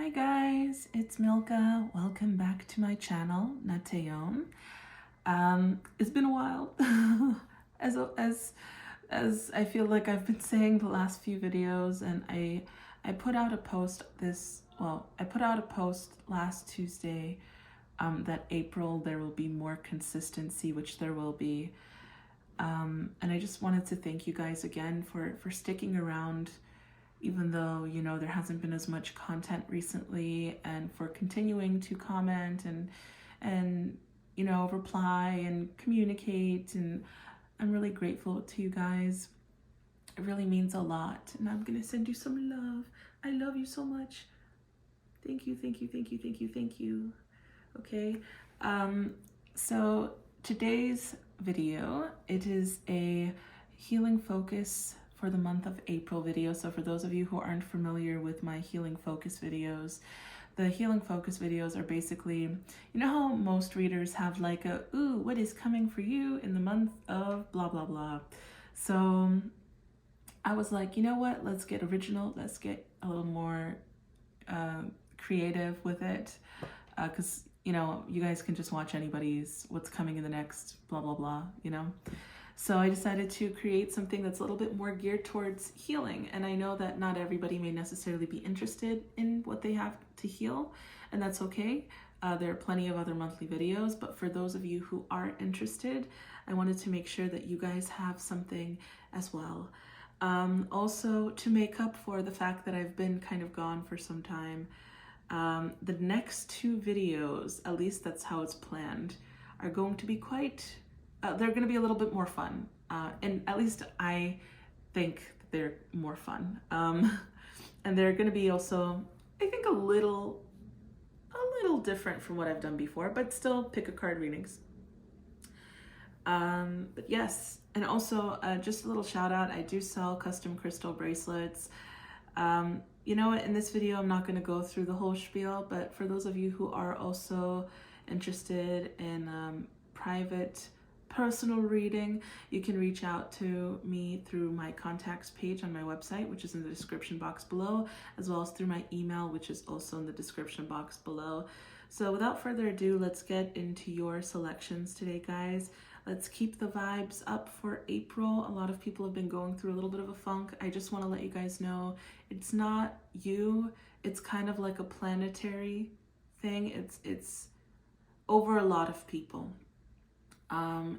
Hi guys, it's Milka. Welcome back to my channel, NutAeum. It's been a while, as I feel like I've been saying the last few videos, and I put out a post I put out a post last Tuesday that April there will be more consistency, which there will be, and I just wanted to thank you guys again for sticking around, even though, you know, there hasn't been as much content recently, and for continuing to comment and you know, reply and communicate. And I'm really grateful to you guys. It really means a lot, and I'm gonna send you some love. I love you so much. Thank you, thank you, thank you, thank you, thank you. Okay, so today's video, it is a healing focus for the month of April video. So for those of you who aren't familiar with my healing focus videos, the healing focus videos are basically, you know how most readers have like a, ooh, what is coming for you in the month of blah, blah, blah. So I was like, you know what, let's get original, let's get a little more creative with it, because you know, you guys can just watch anybody's what's coming in the next blah, blah, blah, you know. So I decided to create something that's a little bit more geared towards healing. And I know that not everybody may necessarily be interested in what they have to heal, and that's okay. There are plenty of other monthly videos, but for those of you who are interested, I wanted to make sure that you guys have something as well. Also, to make up for the fact that I've been kind of gone for some time, the next two videos, at least that's how it's planned, are going to be quite they're going to be a little bit more fun, and at least I think that they're more fun, and they're going to be also, I think, a little different from what I've done before, but still pick a card readings. But yes, and also just a little shout out, I do sell custom crystal bracelets. You know what, in this video I'm not going to go through the whole spiel, but for those of you who are also interested in private personal reading, you can reach out to me through my contacts page on my website, which is in the description box below, as well as through my email, which is also in the description box below. So without further ado, let's get into your selections today, guys. Let's keep the vibes up for April. A lot of people have been going through a little bit of a funk. I just want to let you guys know it's not you. It's kind of like a planetary thing. It's over a lot of people.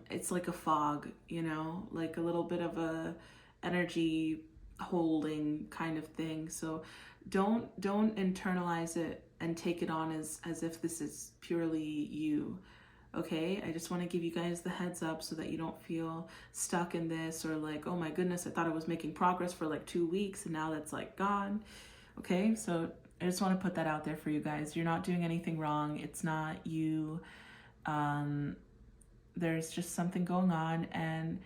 It's like a fog, you know, like a little bit of a energy holding kind of thing. So don't internalize it and take it on as if this is purely you. Okay, I just want to give you guys the heads up so that you don't feel stuck in this, or like, oh my goodness, I thought I was making progress for like 2 weeks and now that's like gone. Okay, so I just want to put that out there for you guys. You're not doing anything wrong. It's not you. There's just something going on, and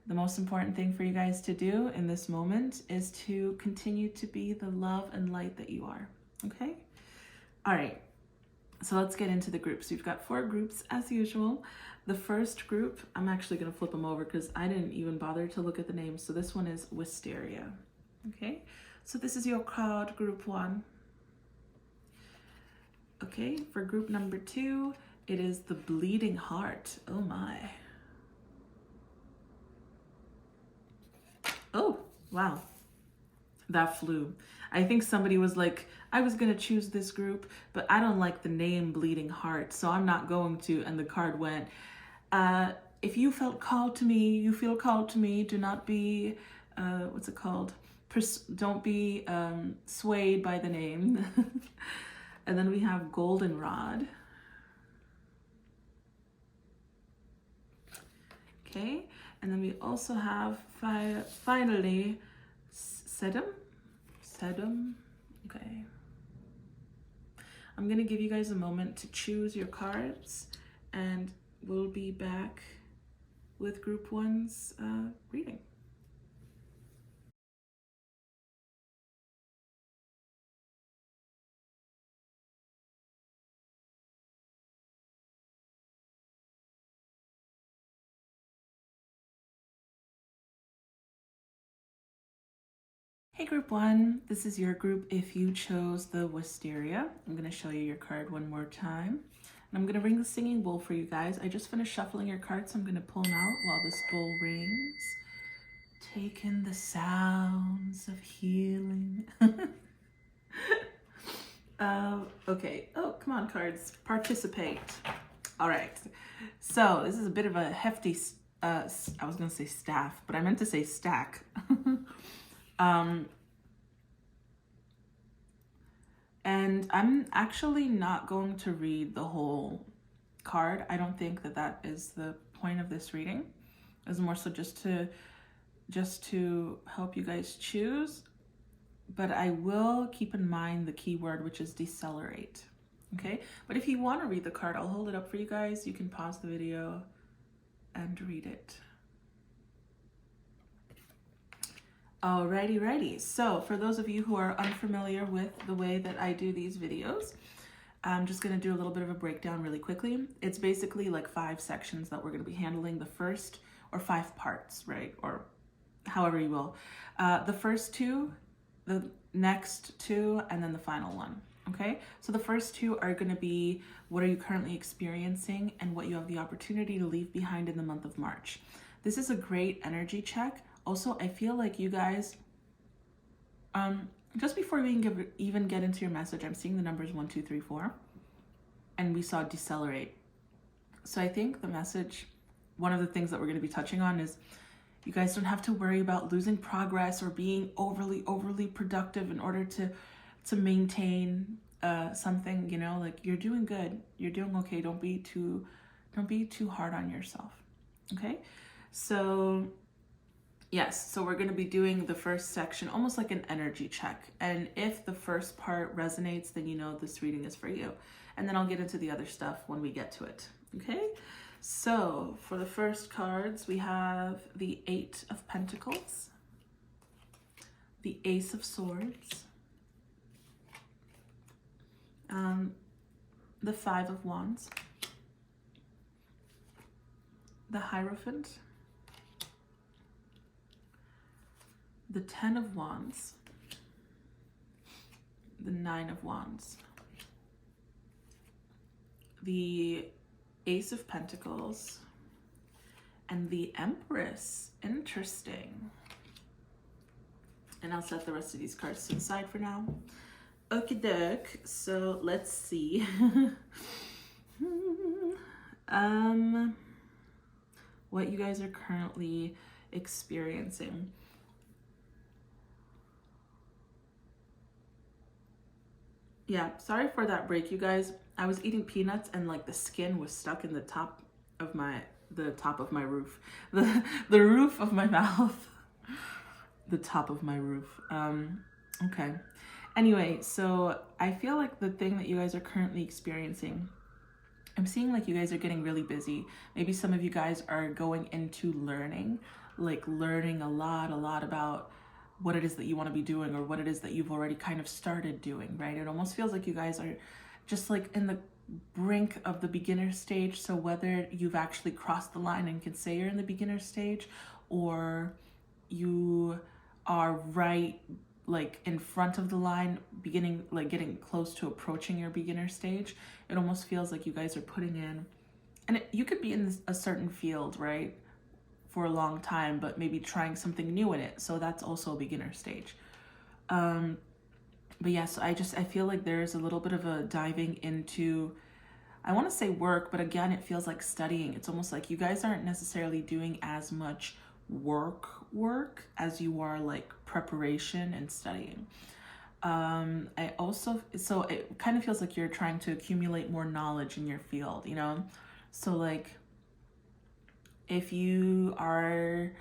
the most important thing for you guys to do in this moment is to continue to be the love and light that you are. Okay? All right. So let's get into the groups. We've got 4 groups as usual. The first group, I'm actually going to flip them over because I didn't even bother to look at the names. So this one is Wisteria. Okay? So this is your card, group 1. Okay, for group number 2, it is the Bleeding Heart. Oh my. Oh, wow. That flew. I think somebody was like, I was going to choose this group, but I don't like the name Bleeding Heart, so I'm not going to. And the card went, if you felt called to me, you feel called to me, do not be, what's it called? Don't be swayed by the name. And then we have Goldenrod. Okay, and then we also have finally Sedum. Okay. I'm gonna give you guys a moment to choose your cards, and we'll be back with group 1's reading. Hey group one, this is your group if you chose the wisteria. I'm going to show you your card one more time. And I'm going to ring the singing bowl for you guys. I just finished shuffling your cards, so I'm going to pull them out while this bowl rings. Take in the sounds of healing. Okay. Oh, come on, cards. Participate. All right. So this is a bit of a hefty, I was going to say staff, but I meant to say stack. And I'm actually not going to read the whole card. I don't think that that is the point of this reading. It's more so just to help you guys choose. But I will keep in mind the keyword, which is decelerate. Okay? But if you want to read the card, I'll hold it up for you guys. You can pause the video and read it. Alrighty. So for those of you who are unfamiliar with the way that I do these videos, I'm just going to do a little bit of a breakdown really quickly. It's basically like 5 sections that we're going to be handling. The first, or 5 parts, right? Or however you will. The first 2, the next 2, and then the final one. Okay? So the first 2 are going to be what are you currently experiencing and what you have the opportunity to leave behind in the month of March. This is a great energy check. Also, I feel like you guys, just before we even get into your message, I'm seeing the numbers 1, 2, 3, 4, and we saw decelerate. So I think the message, one of the things that we're going to be touching on is you guys don't have to worry about losing progress or being overly productive in order to maintain something, you know, like you're doing good, you're doing okay. Don't be too hard on yourself. Okay? So yes, so we're going to be doing the first section, almost like an energy check. And if the first part resonates, then you know this reading is for you. And then I'll get into the other stuff when we get to it. Okay? So for the first cards, we have the 8 of Pentacles, the Ace of Swords, the 5 of Wands, the Hierophant, the 10 of Wands, the 9 of Wands, the Ace of Pentacles, and the Empress. Interesting. And I'll set the rest of these cards to the side for now. Okie doke. So let's see. What you guys are currently experiencing. Yeah, sorry for that break, you guys. I was eating peanuts and like the skin was stuck in the top of my roof. The roof of my mouth. The top of my roof. Okay. Anyway, so I feel like the thing that you guys are currently experiencing, I'm seeing like you guys are getting really busy. Maybe some of you guys are going into learning, like learning a lot about what it is that you want to be doing or what it is that you've already kind of started doing, right? It almost feels like you guys are just like in the brink of the beginner stage. So whether you've actually crossed the line and can say you're in the beginner stage, or you are right like in front of the line, beginning, like getting close to approaching your beginner stage, it almost feels like you guys are putting in, and you could be in a certain field, right, for a long time, but maybe trying something new in it. So that's also a beginner stage. But yes, I feel like there's a little bit of a diving into, I want to say work, but again, it feels like studying. It's almost like you guys aren't necessarily doing as much work as you are like preparation and studying. So it kind of feels like you're trying to accumulate more knowledge in your field, you know? So like, if you are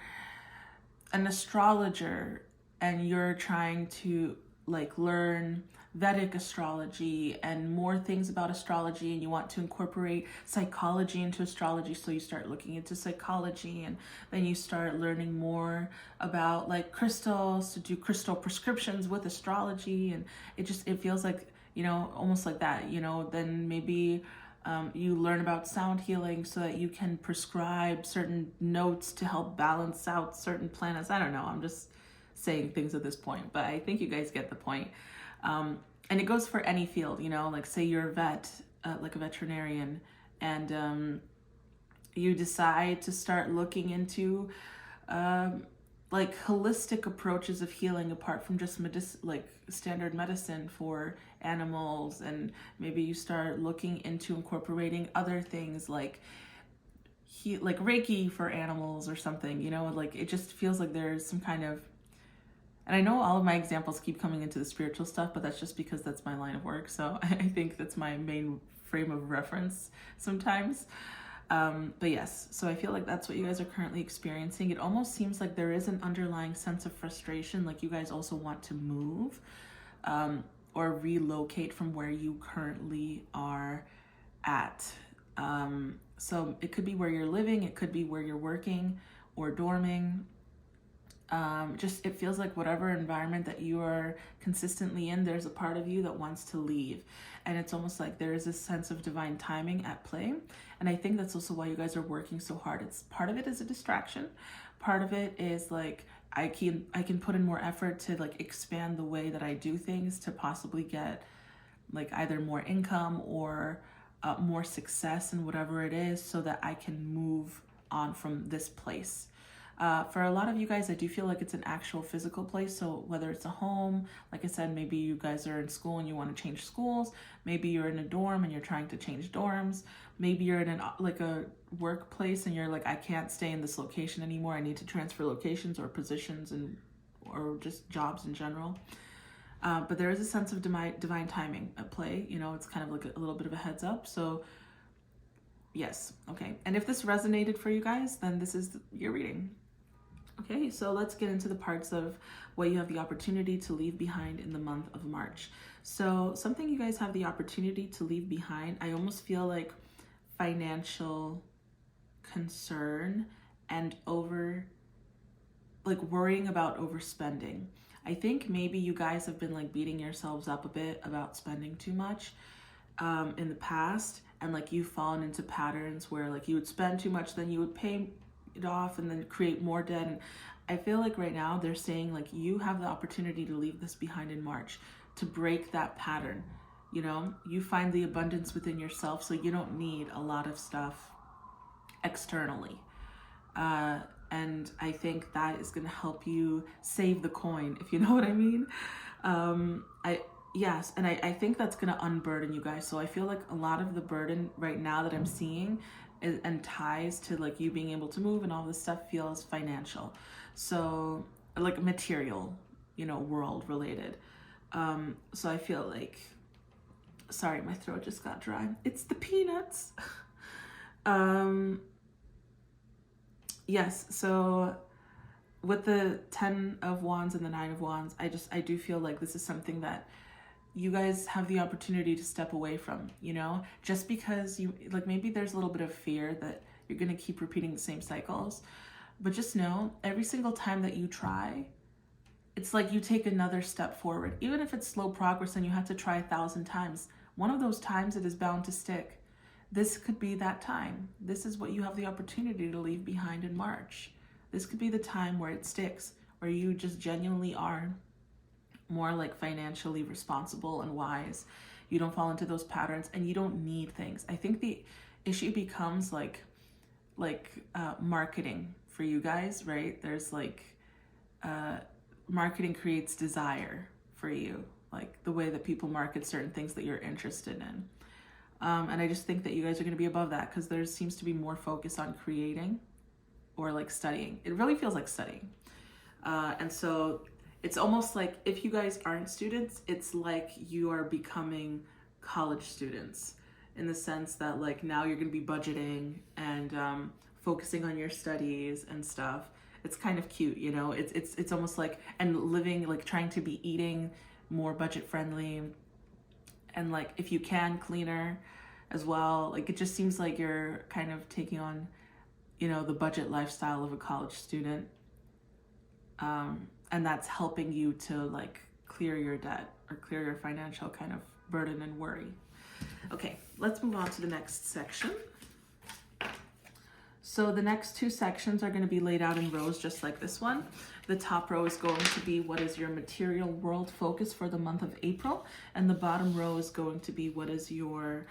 an astrologer and you're trying to like learn Vedic astrology and more things about astrology, and you want to incorporate psychology into astrology, so you start looking into psychology, and then you start learning more about like crystals, to do crystal prescriptions with astrology, and it feels like, you know, almost like that, you know. Then maybe you learn about sound healing so that you can prescribe certain notes to help balance out certain planets. I don't know, I'm just saying things at this point, but I think you guys get the point. And it goes for any field, you know, like say you're a vet, like a veterinarian, and you decide to start looking into like holistic approaches of healing apart from just like standard medicine for animals, and maybe you start looking into incorporating other things like Reiki for animals or something, you know, like it just feels like there's some kind of, and I know all of my examples keep coming into the spiritual stuff, but that's just because that's my line of work. So I think that's my main frame of reference sometimes. But yes, so I feel like that's what you guys are currently experiencing. It almost seems like there is an underlying sense of frustration, like you guys also want to move or relocate from where you currently are at. So it could be where you're living, it could be where you're working or dorming. Just it feels like whatever environment that you are consistently in, there's a part of you that wants to leave. And it's almost like there is a sense of divine timing at play. And I think that's also why you guys are working so hard. It's part of it is a distraction. Part of it is like I can put in more effort to like expand the way that I do things to possibly get like either more income or more success in whatever it is, so that I can move on from this place. For a lot of you guys, I do feel like it's an actual physical place. So whether it's a home, like I said, maybe you guys are in school and you want to change schools. Maybe you're in a dorm and you're trying to change dorms. Maybe you're in a workplace and you're like, I can't stay in this location anymore. I need to transfer locations or positions or just jobs in general. But there is a sense of divine timing at play. You know, it's kind of like a little bit of a heads up. So yes, okay. And if this resonated for you guys, then this is your reading. Okay, so let's get into the parts of what you have the opportunity to leave behind in the month of March. So something you guys have the opportunity to leave behind, I almost feel like financial concern and worrying about overspending. I think maybe you guys have been like beating yourselves up a bit about spending too much in the past, and like you've fallen into patterns where like you would spend too much, then you would pay it off and then create more debt. And I feel like right now they're saying like you have the opportunity to leave this behind in March, to break that pattern. You know, you find the abundance within yourself, so you don't need a lot of stuff externally. And I think that is going to help you save the coin, if you know what I mean. Yes, and I think that's going to unburden you guys. So I feel like a lot of the burden right now that I'm seeing and ties to like you being able to move and all this stuff feels financial. So like material, you know, world related. So I feel like, sorry, my throat just got dry. It's the peanuts. Yes, so with the 10 of Wands and the 9 of Wands, I do feel like this is something that you guys have the opportunity to step away from, you know, just because you like, maybe there's a little bit of fear that you're going to keep repeating the same cycles, but just know every single time that you try, it's like you take another step forward. Even if it's slow progress and you have to try 1,000 times, one of those times it is bound to stick. This could be that time. This is what you have the opportunity to leave behind in March. This could be the time where it sticks, where you just genuinely are more like financially responsible and wise. You don't fall into those patterns and you don't need things. I think the issue becomes like marketing for you guys, right? There's like marketing creates desire for you, like the way that people market certain things that you're interested in. And I just think that you guys are going to be above that because there seems to be more focus on creating or like studying. It really feels like studying. And so it's almost like if you guys aren't students, it's like you are becoming college students in the sense that like now you're going to be budgeting and focusing on your studies and stuff. It's kind of cute, you know, it's almost like, and living, like trying to be eating more budget friendly and like if you can cleaner as well. Like it just seems like you're kind of taking on, you know, the budget lifestyle of a college student. And that's helping you to like clear your debt or clear your financial kind of burden and worry. Okay, let's move on to the next section. So the next two sections are going to be laid out in rows just like this one. The top row is going to be what is your material world focus for the month of April, and the bottom row is going to be what is your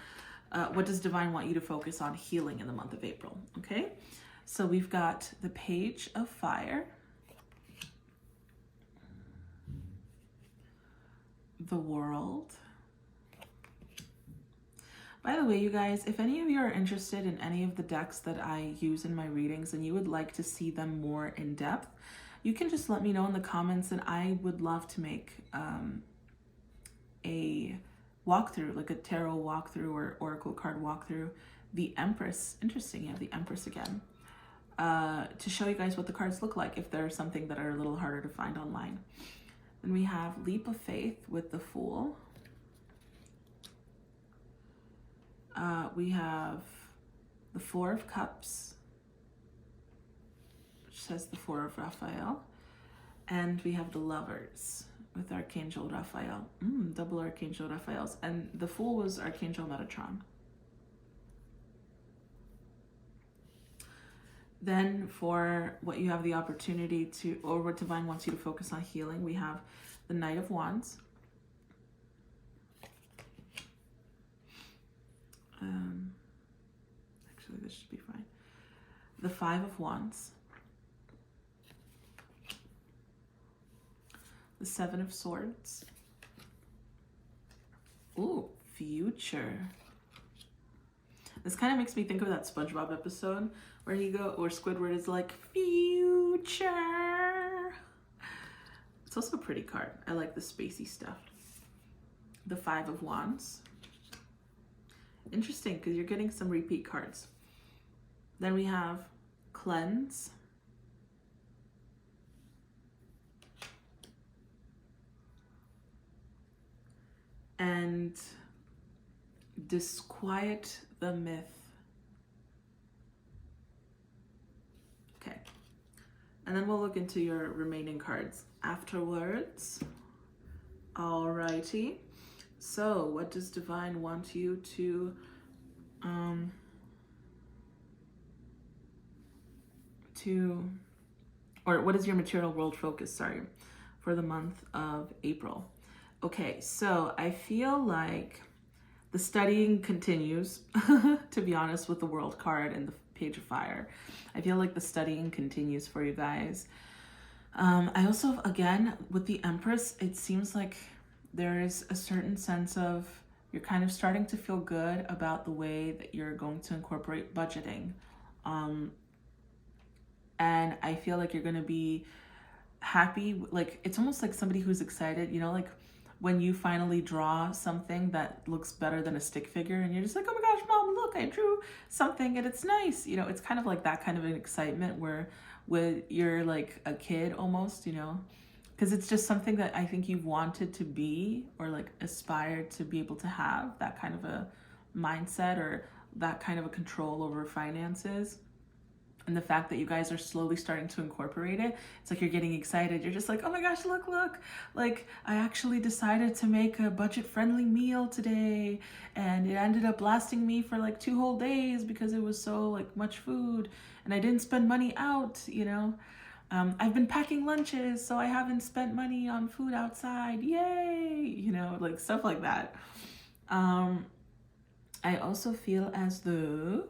what does divine want you to focus on healing in the month of April. Okay, so we've got the Page of Fire, the World. By the way, you guys, if any of you are interested in any of the decks that I use in my readings and you would like to see them more in depth, you can just let me know in the comments, and I would love to make a walkthrough, like a tarot walkthrough or oracle card walkthrough. The Empress, interesting, you have the Empress again, to show you guys what the cards look like if there's something that are a little harder to find online. Then we have Leap of Faith with the Fool. We have the Four of Cups, which says the Four of Raphael. And we have the Lovers with Archangel Raphael. Double Archangel Raphaels. And the Fool was Archangel Metatron. Then for what you have the opportunity to, or what divine wants you to focus on healing, we have the Knight of Wands. Actually, this should be fine. The Five of Wands. The Seven of Swords. Ooh, Future. This kind of makes me think of that SpongeBob episode where Squidward is like, future. It's also a pretty card. I like the spacey stuff. The Five of Wands. Interesting, because you're getting some repeat cards. Then we have Cleanse. And Disquiet the Myth. Okay. And then we'll look into your remaining cards afterwards. Alrighty. So, what does divine want you to or what is your material world focus, for the month of April? Okay, so I feel like the studying continues, to be honest, with the World card and the Page of Fire. I feel like the studying continues for you guys. I also, again, with the Empress, it seems like there is a certain sense of you're kind of starting to feel good about the way that you're going to incorporate budgeting. And I feel like you're going to be happy. Like, it's almost like somebody who's excited, like when you finally draw something that looks better than a stick figure and you're just like, oh my gosh, Mom, look, I drew something and it's nice. It's kind of like that kind of an excitement where you're like a kid almost, because it's just something that I think you've wanted to be or like aspired to be able to have, that kind of a mindset or that kind of a control over finances. And the fact that you guys are slowly starting to incorporate it, it's like you're getting excited. You're just like, oh my gosh, look. Like, I actually decided to make a budget-friendly meal today, and it ended up lasting me for like 2 whole days because it was so like much food, and I didn't spend money out, I've been packing lunches, so I haven't spent money on food outside. Yay! Like stuff like that. I also feel as though,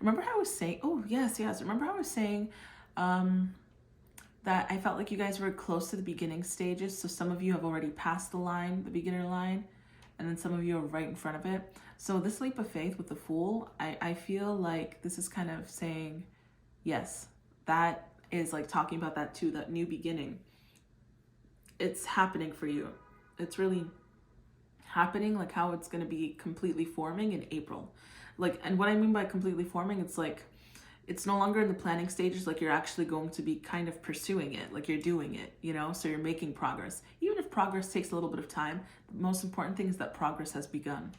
remember how I was saying, remember how I was saying that I felt like you guys were close to the beginning stages. So some of you have already passed the beginner line, and then some of you are right in front of it. So this Leap of Faith with the Fool, I feel like this is kind of saying, yes, that is like talking about that too, that new beginning. It's happening for you. It's really happening, like how it's going to be completely forming in April. Like, and what I mean by completely forming, it's like, it's no longer in the planning stages, like you're actually going to be kind of pursuing it, like you're doing it, so you're making progress. Even if progress takes a little bit of time, the most important thing is that progress has begun.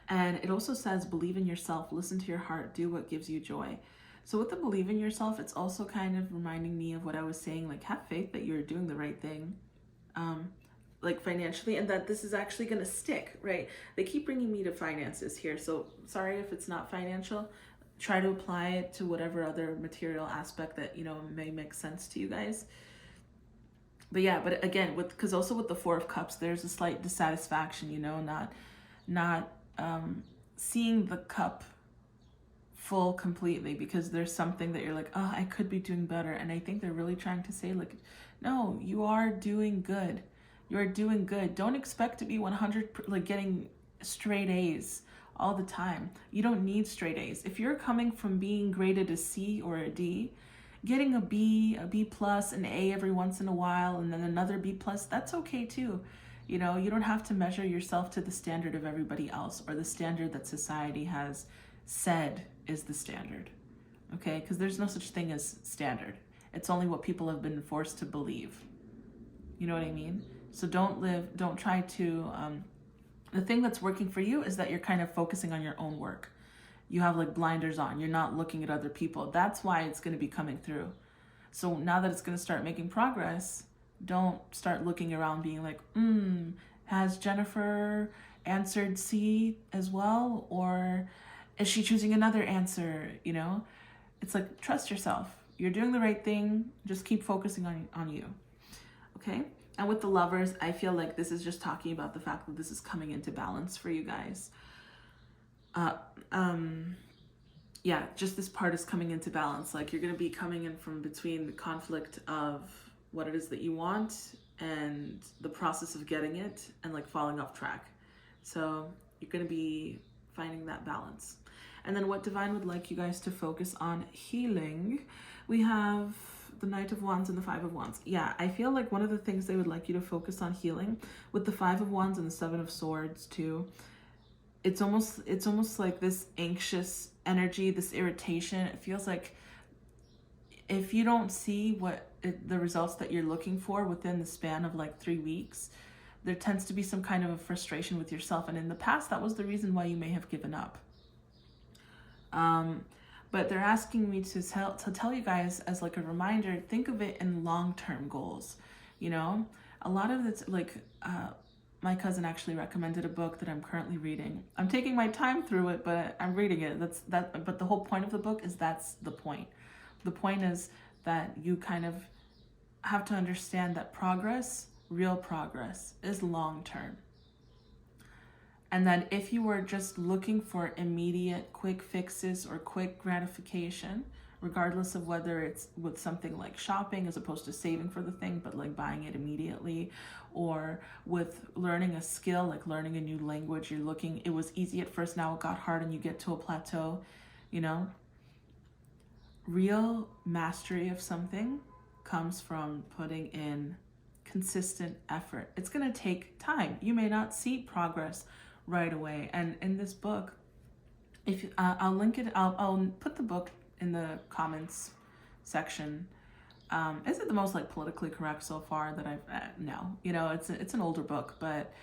And it also says, believe in yourself, listen to your heart, do what gives you joy. So with the believe in yourself, it's also kind of reminding me of what I was saying, like have faith that you're doing the right thing. Like financially, and that this is actually going to stick, right? They keep bringing me to finances here, so sorry if it's not financial. try to apply it to whatever other material aspect that, you know, may make sense to you guys. But yeah, but again, because also with the Four of Cups, there's a slight dissatisfaction, you know, not seeing the cup full completely, because there's something that you're like, oh, I could be doing better. And I think they're really trying to say, like, no, you are doing good. You're doing good. Don't expect to be 100, like getting straight A's all the time. You don't need straight A's. If you're coming from being graded a C or a D, getting a B plus, an A every once in a while, and then another B plus, that's okay too. You know, you don't have to measure yourself to the standard of everybody else, or the standard that society has said is the standard. Okay? Because there's no such thing as standard. It's only what people have been forced to believe. You know what I mean? So don't try to, the thing that's working for you is that you're kind of focusing on your own work. You have like blinders on. You're not looking at other people. That's why it's going to be coming through. So now that it's going to start making progress, don't start looking around being like, has Jennifer answered C as well? Or is she choosing another answer? You know, it's like, trust yourself. You're doing the right thing. Just keep focusing on you. Okay? And with the Lovers, I feel like this is just talking about the fact that this is coming into balance for you guys. Yeah, just this part is coming into balance. Like, you're going to be coming in from between the conflict of what it is that you want and the process of getting it, and like falling off track. So you're going to be finding that balance. And then what Divine would like you guys to focus on healing, we have the Knight of Wands and the Five of Wands. Yeah, I feel like one of the things they would like you to focus on healing with the Five of Wands and the Seven of Swords too, it's almost like this anxious energy, this irritation. It feels like if you don't see the results that you're looking for within the span of like 3 weeks, there tends to be some kind of a frustration with yourself. And in the past, that was the reason why you may have given up. But they're asking me to tell you guys as like a reminder, think of it in long-term goals. You know, a lot of it's like, my cousin actually recommended a book that I'm currently reading. I'm taking my time through it, but I'm reading it. But the whole point of the book is that's the point. The point is that you kind of have to understand that progress, real progress, is long-term. And then if you were just looking for immediate quick fixes or quick gratification, regardless of whether it's with something like shopping as opposed to saving for the thing, but like buying it immediately, or with learning a skill, like learning a new language, you're looking, it was easy at first, now it got hard, and you get to a plateau, you know? Real mastery of something comes from putting in consistent effort. It's gonna take time. You may not see progress right away. And in this book, if I'll link it, I'll put the book in the comments section. Is it the most like politically correct so far that I've no, you know, it's an older book, but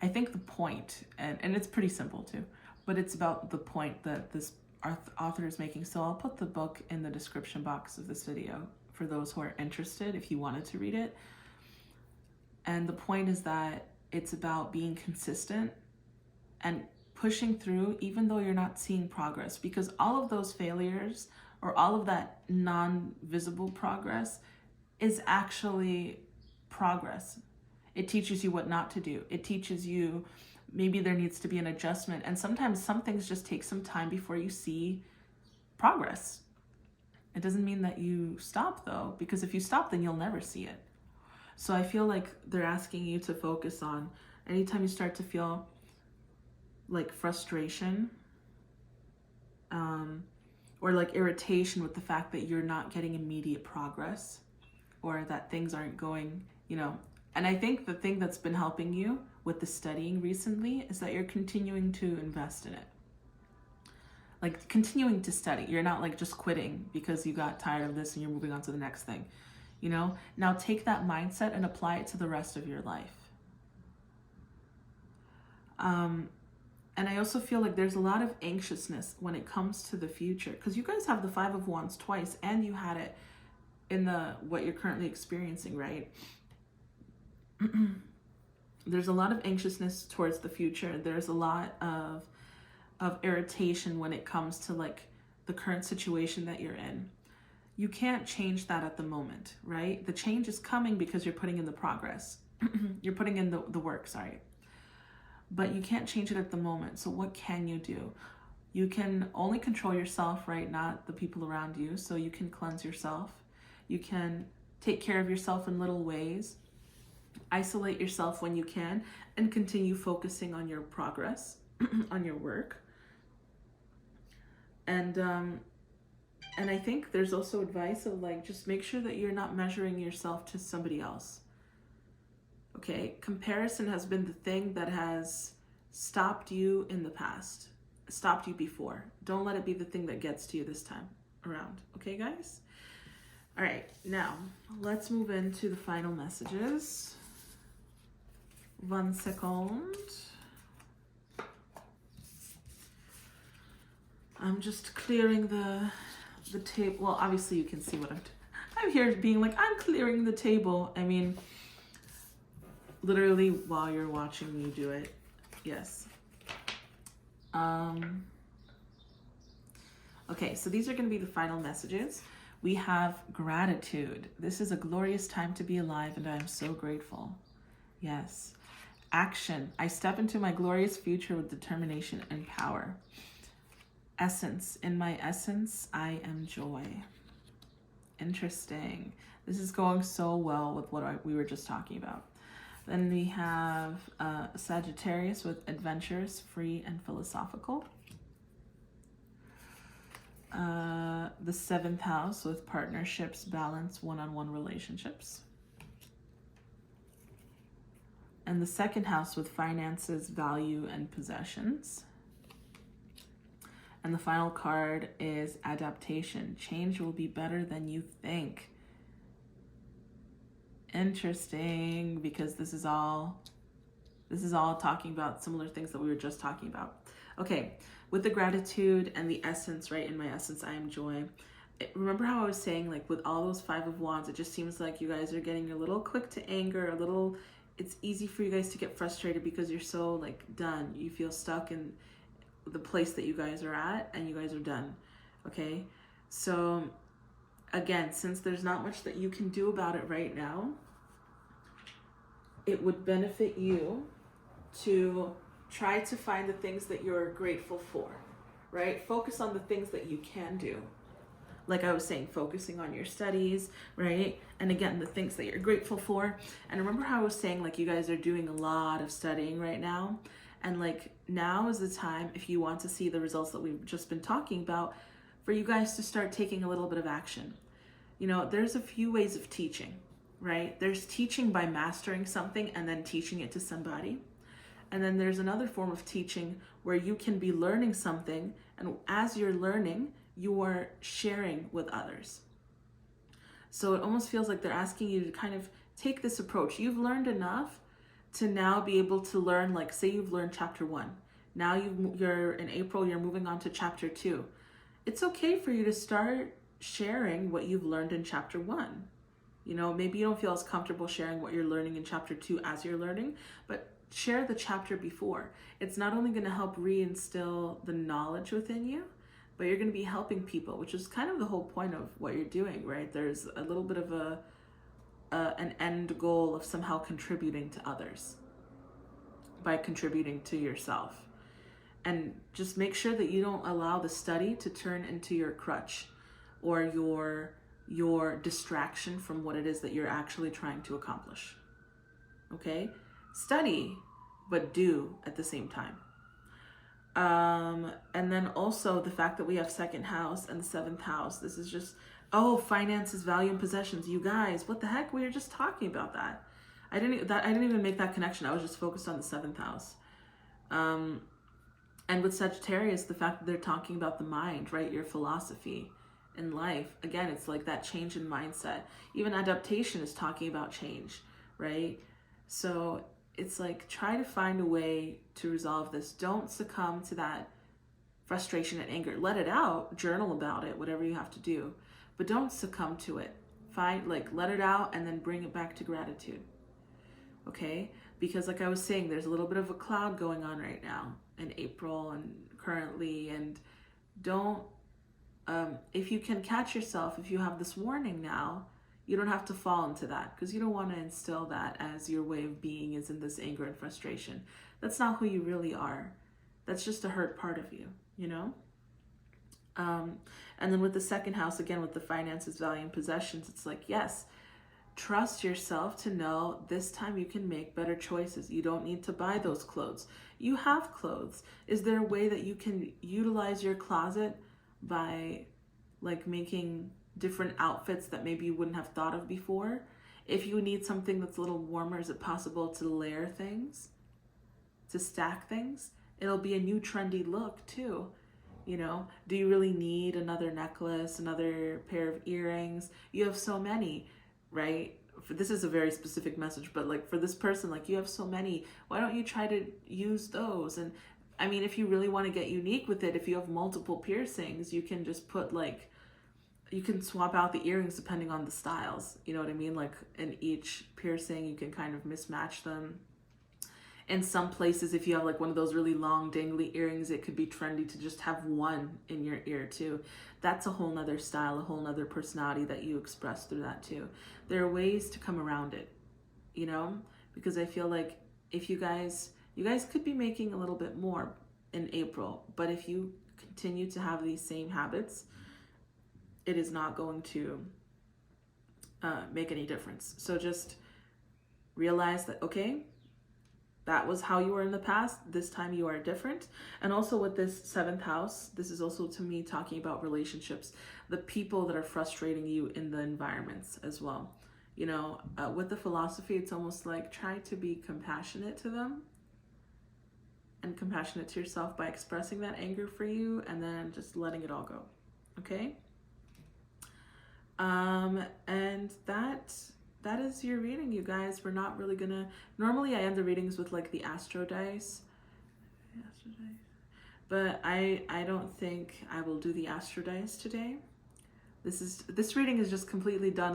I think the point, and it's pretty simple too, but it's about the point that this author is making. So I'll put the book in the description box of this video for those who are interested if you wanted to read it. And the point is that it's about being consistent and pushing through even though you're not seeing progress, because all of those failures or all of that non-visible progress is actually progress. It teaches you what not to do. It teaches you maybe there needs to be an adjustment. And sometimes some things just take some time before you see progress. It doesn't mean that you stop though, because if you stop, then you'll never see it. So I feel like they're asking you to focus on anytime you start to feel like frustration, or like irritation with the fact that you're not getting immediate progress, or that things aren't going, you know. And I think the thing that's been helping you with the studying recently is that you're continuing to invest in it. Like continuing to study. You're not like just quitting because you got tired of this and you're moving on to the next thing, you know. Now take that mindset and apply it to the rest of your life. And I also feel like there's a lot of anxiousness when it comes to the future, because you guys have the Five of Wands twice, and you had it in what you're currently experiencing, right? There's a lot of anxiousness towards the future. There's a lot of irritation when it comes to like the current situation that you're in. You can't change that at the moment, right? The change is coming because you're putting in the progress. You're putting in the work, sorry. But you can't change it at the moment. So what can you do? You can only control yourself, right? Not the people around you. So you can cleanse yourself. You can take care of yourself in little ways. Isolate yourself when you can and continue focusing on your progress, on your work. And I think there's also advice of like, just make sure that you're not measuring yourself to somebody else. Okay, comparison has been the thing that has stopped you in the past, stopped you before. Don't let it be the thing that gets to you this time around. Okay, guys? All right, now let's move into the final messages. 1 second. I'm just clearing the table. Well, obviously you can see what I'm here being like, I'm clearing the table. I mean, literally while you're watching me do it. Yes. Okay, so these are going to be the final messages. We have gratitude. This is a glorious time to be alive, and I am so grateful. Yes. Action. I step into my glorious future with determination and power. Essence. In my essence, I am joy. Interesting. This is going so well with what we were just talking about. Then we have Sagittarius with adventures, free and philosophical. The 7th house with partnerships, balance, one-on-one relationships. And the 2nd house with finances, value, and possessions. And the final card is adaptation. Change will be better than you think. Interesting, because this is all talking about similar things that we were just talking about. Okay, with the gratitude and the essence, right? In my essence, I am joy. Remember how I was saying, like, with all those 5 of Wands, it just seems like you guys are getting a little quick to anger, it's easy for you guys to get frustrated because you're so, like, done. You feel stuck in the place that you guys are at, and you guys are done. Okay, so again, since there's not much that you can do about it right now, it would benefit you to try to find the things that you're grateful for, right? Focus on the things that you can do. Like I was saying, focusing on your studies, right? And again, the things that you're grateful for. And remember how I was saying, like, you guys are doing a lot of studying right now. And like, now is the time, if you want to see the results that we've just been talking about, for you guys to start taking a little bit of action. You know, there's a few ways of teaching, right? There's teaching by mastering something and then teaching it to somebody. And then there's another form of teaching where you can be learning something, and as you're learning, you are sharing with others. So it almost feels like they're asking you to kind of take this approach. You've learned enough to now be able to learn, like, say you've learned chapter 1. Now you're in April, you're moving on to chapter 2. It's okay for you to start sharing what you've learned in chapter 1. You know, maybe you don't feel as comfortable sharing what you're learning in chapter 2 as you're learning, but share the chapter before. It's not only going to help reinstill the knowledge within you, but you're going to be helping people, which is kind of the whole point of what you're doing, right? There's a little bit of an end goal of somehow contributing to others by contributing to yourself. And just make sure that you don't allow the study to turn into your crutch or your distraction from what it is that you're actually trying to accomplish. Okay? Study, but do at the same time. And then also the fact that we have 2nd house and the 7th house. This is just, finances, value, and possessions. You guys, what the heck? We were just talking about that. I didn't even make that connection. I was just focused on the 7th house. And with Sagittarius, the fact that they're talking about the mind, right? Your philosophy in life. Again, it's like that change in mindset. Even adaptation is talking about change, right? So it's like, try to find a way to resolve this. Don't succumb to that frustration and anger. Let it out, journal about it, whatever you have to do, but don't succumb to it. Let it out and then bring it back to gratitude. Okay? Because like I was saying, there's a little bit of a cloud going on right now in April and currently, and don't if you can catch yourself, if you have this warning now, you don't have to fall into that, because you don't want to instill that as your way of being, is in this anger and frustration. That's not who you really are. That's just a hurt part of you, you know? And then with the second house, again, with the finances, value, and possessions, it's like, yes, trust yourself to know this time you can make better choices. You don't need to buy those clothes. You have clothes. Is there a way that you can utilize your closet by like making different outfits that maybe you wouldn't have thought of before? If you need something that's a little warmer, is it possible to layer things, to stack things? It'll be a new trendy look too. You know, do you really need another necklace, another pair of earrings? You have so many, right? This is a very specific message, but like for this person, like you have so many, why don't you try to use those? And I mean, if you really want to get unique with it, if you have multiple piercings, you can just put like, you can swap out the earrings depending on the styles. You know what I mean? Like in each piercing, you can kind of mismatch them. In some places, if you have like one of those really long dangly earrings, it could be trendy to just have one in your ear too. That's a whole nother style, a whole nother personality that you express through that too. There are ways to come around it, you know, because I feel like if you guys could be making a little bit more in April, but if you continue to have these same habits, it is not going to make any difference. So just realize that, okay, that was how you were in the past. This time you are different. And also with this seventh house, this is also to me talking about relationships, the people that are frustrating you in the environments as well. You know, with the philosophy, it's almost like try to be compassionate to them and compassionate to yourself by expressing that anger for you and then just letting it all go. Okay? And that is your reading, you guys. We're not really gonna, normally I end the readings with like the astro dice, but I don't think I will do the astro dice today. This reading is just completely done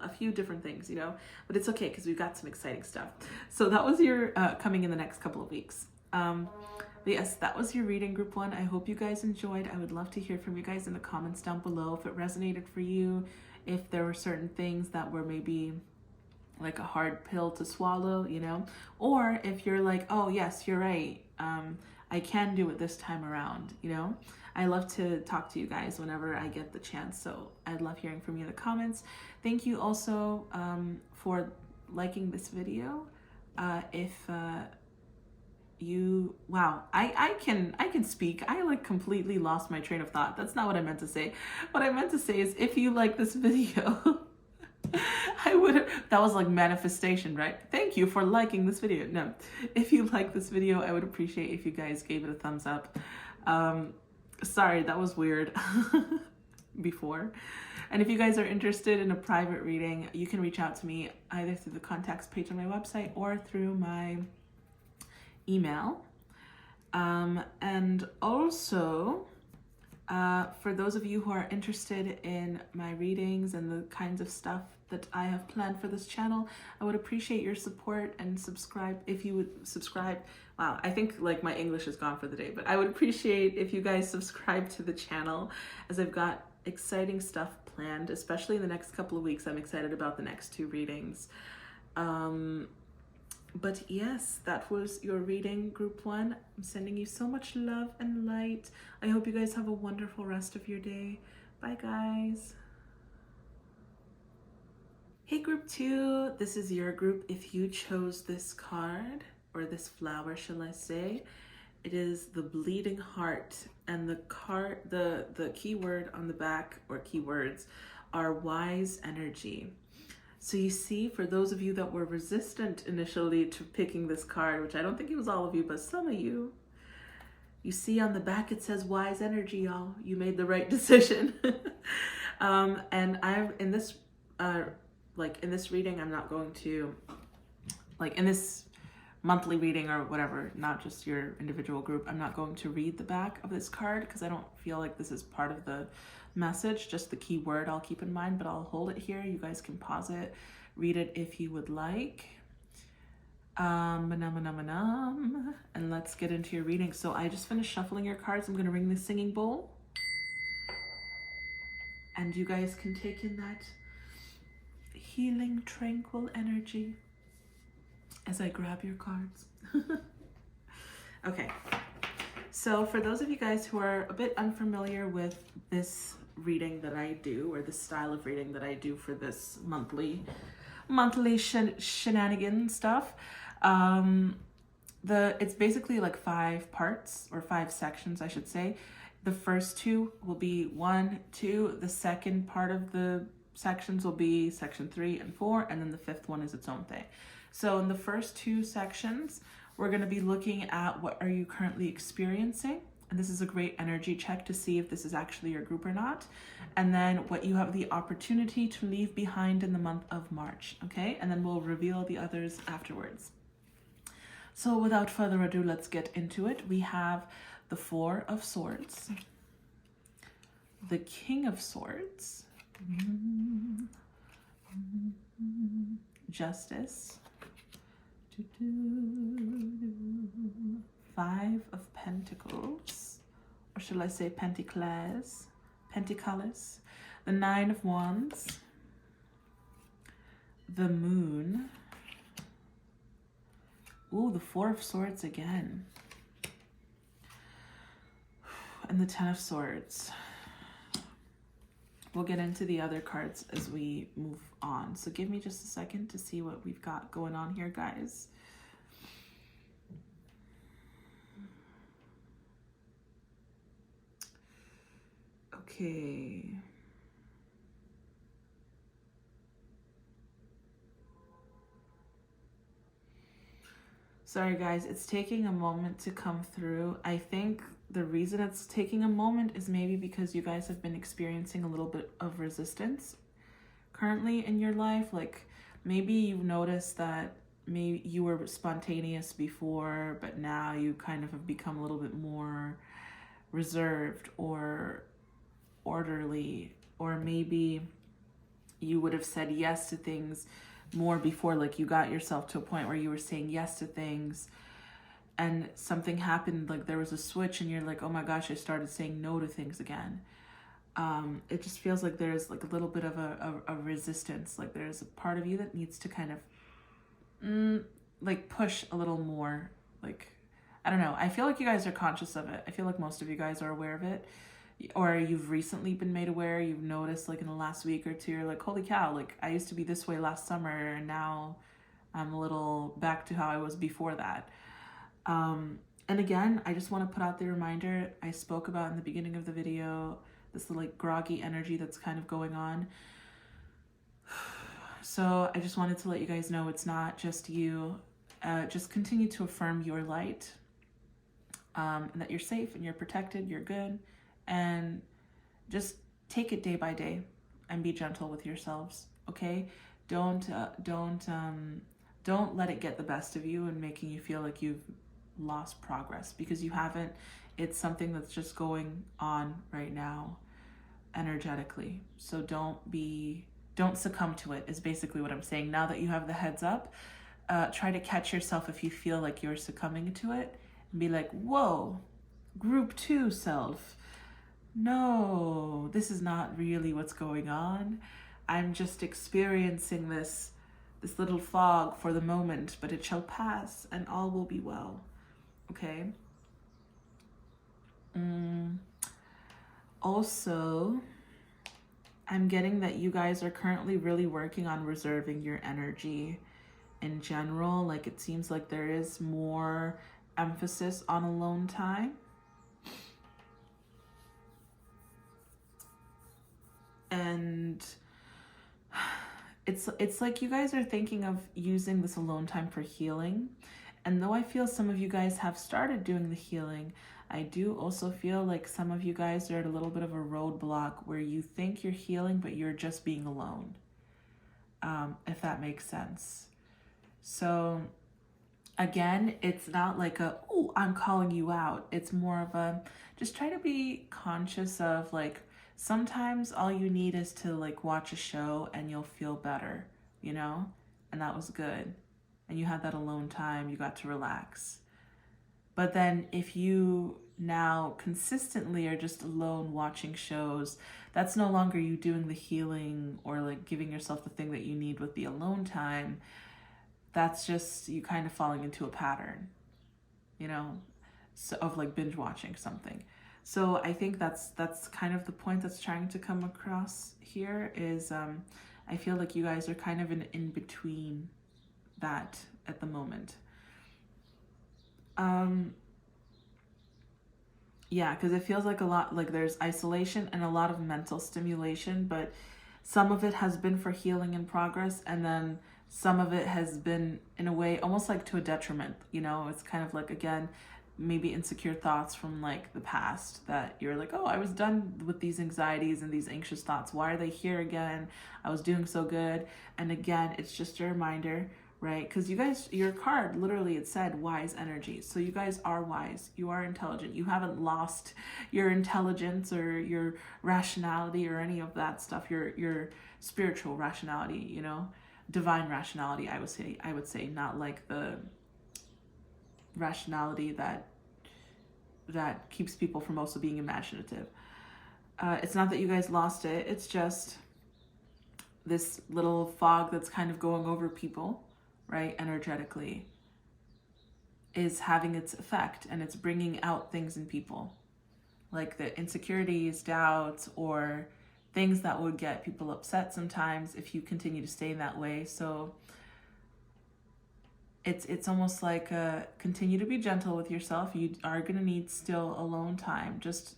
a few different things, you know, but it's okay because we've got some exciting stuff. So that was your coming in the next couple of weeks. Yes, that was your reading, group one. I hope you guys enjoyed. I would love to hear from you guys in the comments down below if it resonated for you, if there were certain things that were maybe like a hard pill to swallow, you know, or if you're like, oh yes, you're right, I can do it this time around, you know. I love to talk to you guys whenever I get the chance, so I'd love hearing from you in the comments. Thank you also for liking this video. Wow, I can speak. I like completely lost my train of thought. That's not what I meant to say. What I meant to say is, if you like this video, that was like manifestation, right? Thank you for liking this video. No, if you like this video, I would appreciate if you guys gave it a thumbs up. Sorry, that was weird before. And if you guys are interested in a private reading, you can reach out to me either through the contacts page on my website or through my email. And also, for those of you who are interested in my readings and the kinds of stuff that I have planned for this channel, I would appreciate your support and subscribe. If you would subscribe, wow, I think like my English is gone for the day, but I would appreciate if you guys subscribe to the channel, as I've got exciting stuff planned, especially in the next couple of weeks. I'm excited about the next two readings. But yes, that was your reading, group one. I'm sending you so much love and light. I hope you guys have a wonderful rest of your day. Bye, guys. Hey, group two, this is your group. If you chose this card, or this flower, shall I say, it is the bleeding heart. And the card, the keyword on the back, or keywords, are wise energy. So you see, for those of you that were resistant initially to picking this card, which I don't think it was all of you, but some of you, you see on the back it says wise energy, y'all. You made the right decision. And I'm in this, in this reading, I'm not going to, in this monthly reading or whatever, not just your individual group, I'm not going to read the back of this card because I don't feel like this is part of the message, just the key word I'll keep in mind, but I'll hold it here. You guys can pause it, read it if you would like. And let's get into your reading. So I just finished shuffling your cards. I'm going to ring the singing bowl. And you guys can take in that healing, tranquil energy as I grab your cards. Okay, so for those of you guys who are a bit unfamiliar with this reading that I do, or the style of reading that I do for this monthly shenanigan stuff, it's basically like 5 parts, or 5 sections, I should say. The first 2 will be 1, 2. The second part of the sections will be section 3 and 4, and then the 5th one is its own thing. So in the first 2 sections, we're going to be looking at what are you currently experiencing. And this is a great energy check to see if this is actually your group or not. And then what you have the opportunity to leave behind in the month of March, okay? And then we'll reveal the others afterwards. So without further ado, let's get into it. We have the 4 of Swords, the King of Swords, Justice, 5 of Pentacles, or shall I say Pentacles, the 9 of Wands, the Moon, ooh, the 4 of Swords again, and the 10 of Swords. We'll get into the other cards as we move on. So give me just a second to see what we've got going on here, guys. Okay. Sorry guys, it's taking a moment to come through. I think the reason it's taking a moment is maybe because you guys have been experiencing a little bit of resistance currently in your life. Like maybe you've noticed that maybe you were spontaneous before, but now you kind of have become a little bit more reserved or orderly, or maybe you would have said yes to things more before, like you got yourself to a point where you were saying yes to things and something happened, like there was a switch and you're like, oh my gosh, I started saying no to things again. It just feels like there's like a little bit of a resistance, like there's a part of you that needs to kind of like push a little more. Like, I don't know, I feel like you guys are conscious of it. I feel like most of you guys are aware of it, or you've recently been made aware. You've noticed like in the last week or 2, you're like, holy cow, like I used to be this way last summer and now I'm a little back to how I was before that. And again, I just want to put out the reminder I spoke about in the beginning of the video, this like groggy energy that's kind of going on. So I just wanted to let you guys know it's not just you. Just continue to affirm your light, and that you're safe and you're protected, you're good, and just take it day by day and be gentle with yourselves, okay? Don't let it get the best of you and making you feel like you've lost progress, because you haven't. It's something that's just going on right now energetically. So don't succumb to it is basically what I'm saying. Now that you have the heads up, try to catch yourself if you feel like you're succumbing to it and be like, whoa, group 2 self, no, this is not really what's going on. I'm just experiencing this little fog for the moment, but it shall pass and all will be well. Okay. Also, I'm getting that you guys are currently really working on reserving your energy in general. Like it seems like there is more emphasis on alone time. And it's like you guys are thinking of using this alone time for healing. And though I feel some of you guys have started doing the healing, I do also feel like some of you guys are at a little bit of a roadblock where you think you're healing, but you're just being alone. If that makes sense. So again, it's not like oh, I'm calling you out. It's more of a, just try to be conscious of like, sometimes all you need is to like watch a show and you'll feel better, you know? And that was good. And you had that alone time, you got to relax. But then if you now consistently are just alone watching shows, that's no longer you doing the healing or like giving yourself the thing that you need with the alone time. That's just you kind of falling into a pattern, you know, so, of like binge watching something. So I think that's kind of the point that's trying to come across here is I feel like you guys are kind of in between that at the moment. Yeah, because it feels like a lot like there's isolation and a lot of mental stimulation, but some of it has been for healing and progress, and then some of it has been in a way almost like to a detriment, you know. It's kind of like, again, maybe insecure thoughts from like the past that you're like, oh, I was done with these anxieties and these anxious thoughts, why are they here again? I was doing so good. And again, it's just a reminder, right? Because you guys, your card, literally it said wise energy. So you guys are wise, you are intelligent, you haven't lost your intelligence or your rationality or any of that stuff, your spiritual rationality, you know, divine rationality, I would say, not like the rationality that keeps people from also being imaginative. It's not that you guys lost it, it's just this little fog that's kind of going over people, right, energetically, is having its effect, and it's bringing out things in people, like the insecurities, doubts, or things that would get people upset sometimes if you continue to stay in that way. So it's almost like continue to be gentle with yourself. You are going to need still alone time. Just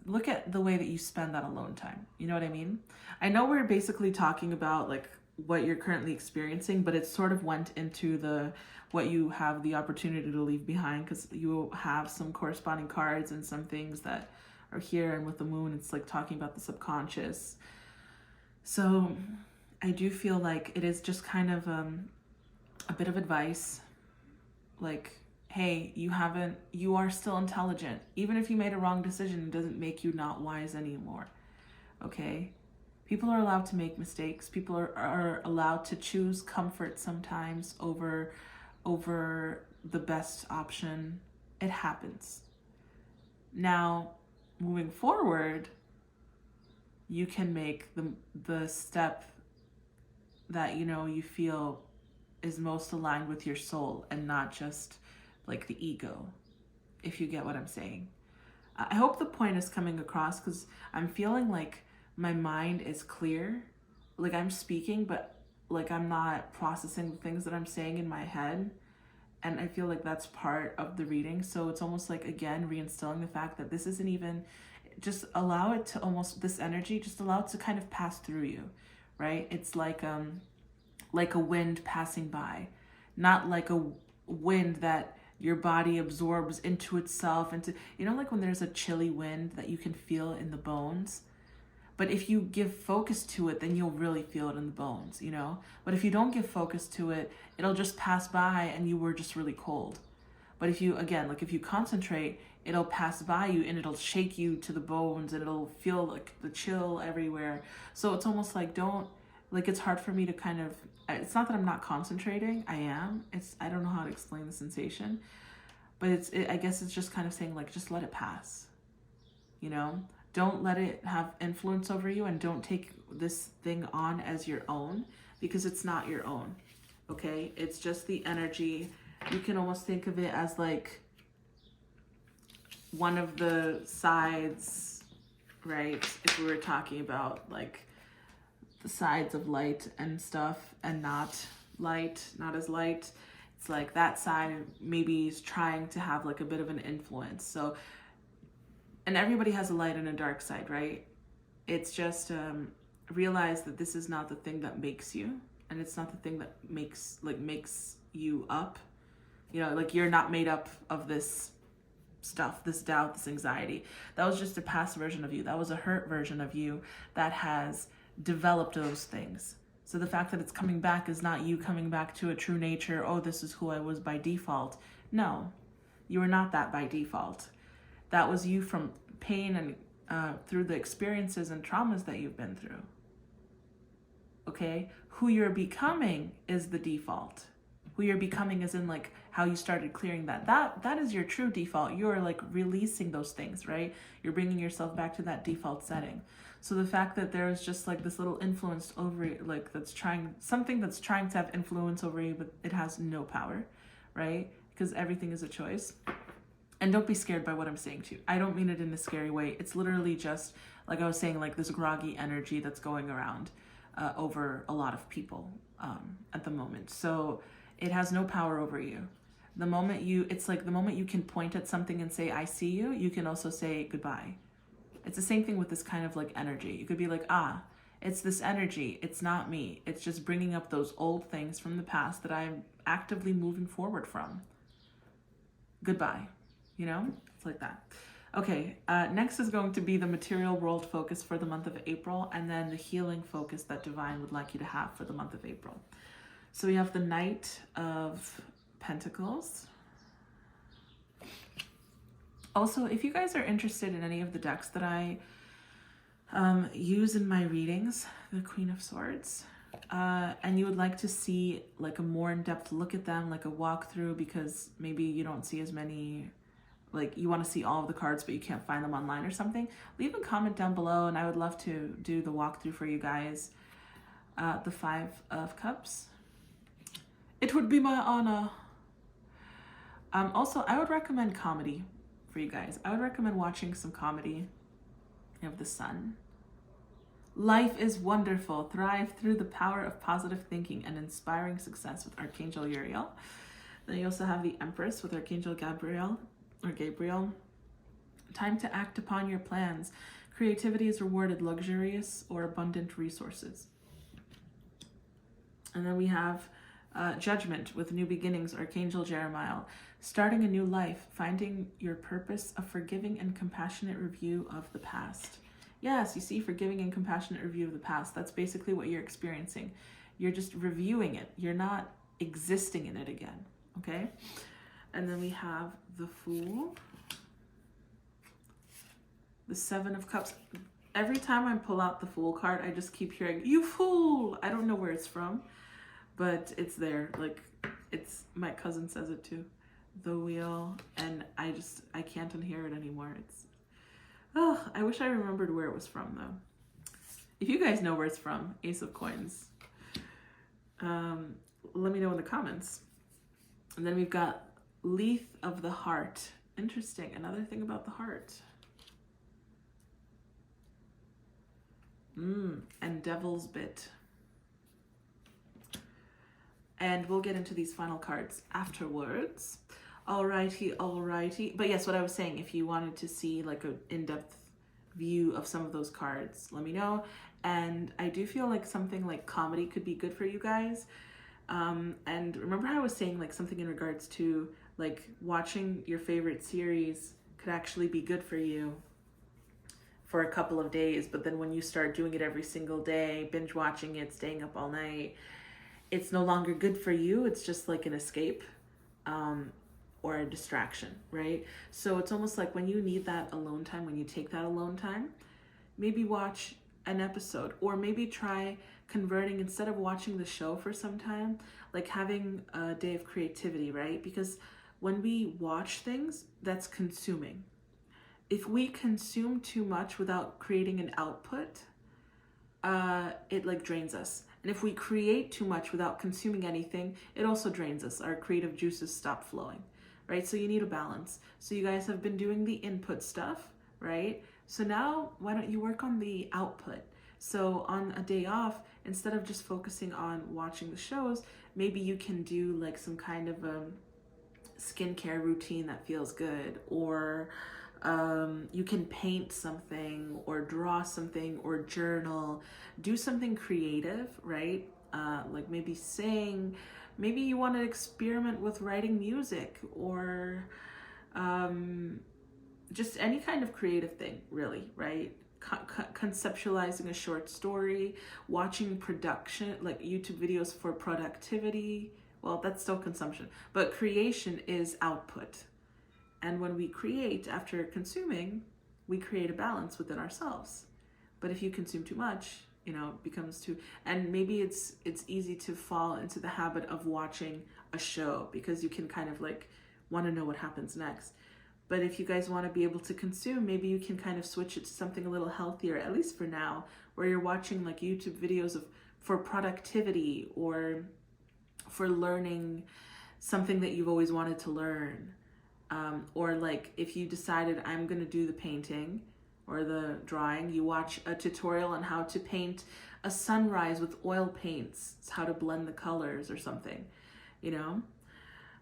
look at the way that you spend that alone time. You know what I mean? I know we're basically talking about like what you're currently experiencing, but it sort of went into the what you have the opportunity to leave behind, because you have some corresponding cards and some things that are here, and with the moon it's like talking about the subconscious. So I do feel like it is just kind of a bit of advice, like, hey, you are still intelligent. Even if you made a wrong decision, it doesn't make you not wise anymore, okay? People are allowed to make mistakes. People are allowed to choose comfort sometimes over the best option. It happens. Now, moving forward, you can make the step that, you know, you feel is most aligned with your soul and not just like the ego, if you get what I'm saying. I hope the point is coming across, because I'm feeling like my mind is clear. Like I'm speaking, but like I'm not processing the things that I'm saying in my head. And I feel like that's part of the reading. So it's almost like, again, reinstilling the fact that this isn't even, just allow it to almost, this energy, just allow it to kind of pass through you, right? It's like a wind passing by, not like a wind that your body absorbs into itself, into, you know, like when there's a chilly wind that you can feel in the bones. But if you give focus to it, then you'll really feel it in the bones, you know? But if you don't give focus to it, it'll just pass by and you were just really cold. But if you, again, like if you concentrate, it'll pass by you and it'll shake you to the bones and it'll feel like the chill everywhere. So it's almost like it's hard for me to kind of, it's not that I'm not concentrating, I am. I don't know how to explain the sensation, but I guess it's just kind of saying like, just let it pass, you know? Don't let it have influence over you, and don't take this thing on as your own, because it's not your own, okay? It's just the energy. You can almost think of it as like one of the sides, right? If we were talking about like the sides of light and stuff, and not as light. It's like that side maybe is trying to have like a bit of an influence. So, and everybody has a light and a dark side, right? It's just realize that this is not the thing that makes you, and it's not the thing that makes you up. You know, like you're not made up of this stuff, this doubt, this anxiety. That was just a past version of you. That was a hurt version of you that has developed those things. So the fact that it's coming back is not you coming back to a true nature. Oh, this is who I was by default. No, you are not that by default. That was you from pain and through the experiences and traumas that you've been through. Okay? Who you're becoming is the default. who you're becoming, as in like how you started clearing that is your true default. You're like releasing those things, right? You're bringing yourself back to that default setting. So the fact that there's just like this little influence over you, like something that's trying to have influence over you, but it has no power, right? Because everything is a choice. And don't be scared by what I'm saying to you. I don't mean it in a scary way. It's literally just, like I was saying, like this groggy energy that's going around over a lot of people at the moment. So it has no power over you. It's like the moment you can point at something and say, I see you, you can also say goodbye. It's the same thing with this kind of like energy. You could be like, it's this energy. It's not me. It's just bringing up those old things from the past that I'm actively moving forward from. Goodbye. You know, it's like that. Okay, next is going to be the material world focus for the month of April, and then the healing focus that Divine would like you to have for the month of April. So we have the Knight of Pentacles. Also, if you guys are interested in any of the decks that I use in my readings, the Queen of Swords, and you would like to see like a more in-depth look at them, like a walkthrough, because maybe you don't see as many, like you want to see all of the cards but you can't find them online or something, leave a comment down below and I would love to do the walkthrough for you guys. The Five of Cups. It would be my honor. Also, I would recommend comedy for you guys. I would recommend watching some comedy. You have the Sun. Life is wonderful. Thrive through the power of positive thinking and inspiring success with Archangel Uriel. Then you also have the Empress with Archangel Gabriel. Time to act upon your plans. Creativity is rewarded, luxurious or abundant resources. And then we have Judgment with New Beginnings, Archangel Jeremiah. Starting a new life, finding your purpose, a forgiving and compassionate review of the past. Yes, you see, forgiving and compassionate review of the past. That's basically what you're experiencing. You're just reviewing it. You're not existing in it again, okay? And then we have the Fool. The Seven of Cups. Every time I pull out the Fool card, I just keep hearing, you fool! I don't know where it's from, but it's there. Like, it's, my cousin says it too. The Wheel, and I can't unhear it anymore. I wish I remembered where it was from though. If you guys know where it's from, Ace of Coins, let me know in the comments. And then we've got Leaf of the Heart. Interesting, another thing about the heart. And Devil's Bit. And we'll get into these final cards afterwards. Alrighty. But yes, what I was saying, if you wanted to see like an in-depth view of some of those cards, let me know. And I do feel like something like comedy could be good for you guys. And remember how I was saying like something in regards to like watching your favorite series could actually be good for you for a couple of days, but then when you start doing it every single day, binge watching it, staying up all night, it's no longer good for you. It's just like an escape or a distraction, right? So it's almost like when you need that alone time, when you take that alone time, maybe watch an episode, or maybe try converting, instead of watching the show for some time, like having a day of creativity, right? Because when we watch things, that's consuming. If we consume too much without creating an output, it like drains us. And if we create too much without consuming anything, it also drains us. Our creative juices stop flowing, right? So you need a balance. So you guys have been doing the input stuff, right? So now why don't you work on the output? So on a day off, instead of just focusing on watching the shows, maybe you can do like some kind of a skincare routine that feels good, or you can paint something or draw something or journal, do something creative, right? Like maybe sing, maybe you want to experiment with writing music, or just any kind of creative thing, really, right? Conceptualizing a short story, watching production, like YouTube videos for productivity. Well, that's still consumption, but creation is output. And when we create after consuming, we create a balance within ourselves. But if you consume too much, you know, it becomes too, and maybe it's easy to fall into the habit of watching a show because you can kind of like want to know what happens next. But if you guys want to be able to consume, maybe you can kind of switch it to something a little healthier, at least for now, where you're watching like YouTube videos for productivity or for learning something that you've always wanted to learn. Or like if you decided I'm going to do the painting or the drawing, you watch a tutorial on how to paint a sunrise with oil paints. It's how to blend the colors or something, you know?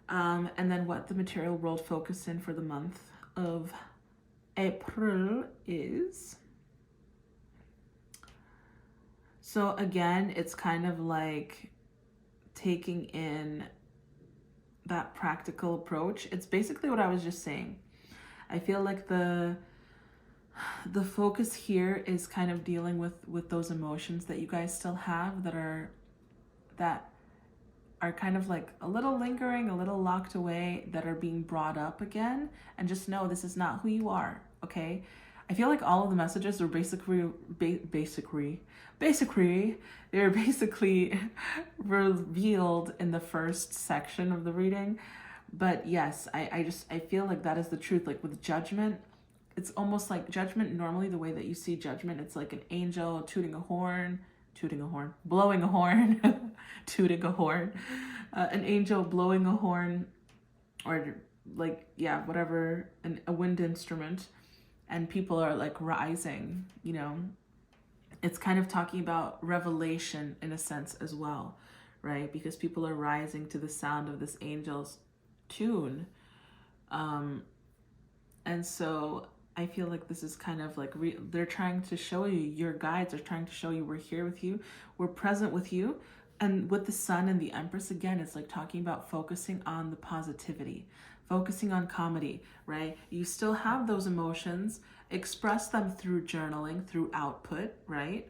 And then what the material world focus in for the month of April is. So again, it's kind of like taking in that practical approach. It's basically what I was just saying. I feel like the focus here is kind of dealing with those emotions that you guys still have that are kind of like a little lingering, a little locked away, that are being brought up again. And just know this is not who you are, okay? I feel like all of the messages are basically they're basically revealed in the first section of the reading. But yes, I feel like that is the truth. Like with judgment, it's almost like judgment. Normally the way that you see judgment, it's like an angel tooting a horn, blowing a horn, tooting a horn, an angel blowing a horn, or like, yeah, whatever, a wind instrument, and people are like rising, you know. It's kind of talking about revelation in a sense as well, right? Because people are rising to the sound of this angel's tune. And so I feel like this is kind of like, they're trying to show you, your guides are trying to show you, we're here with you, we're present with you. And with the sun and the empress, again, it's like talking about focusing on the positivity, focusing on comedy, right? You still have those emotions, express them through journaling, through output, right?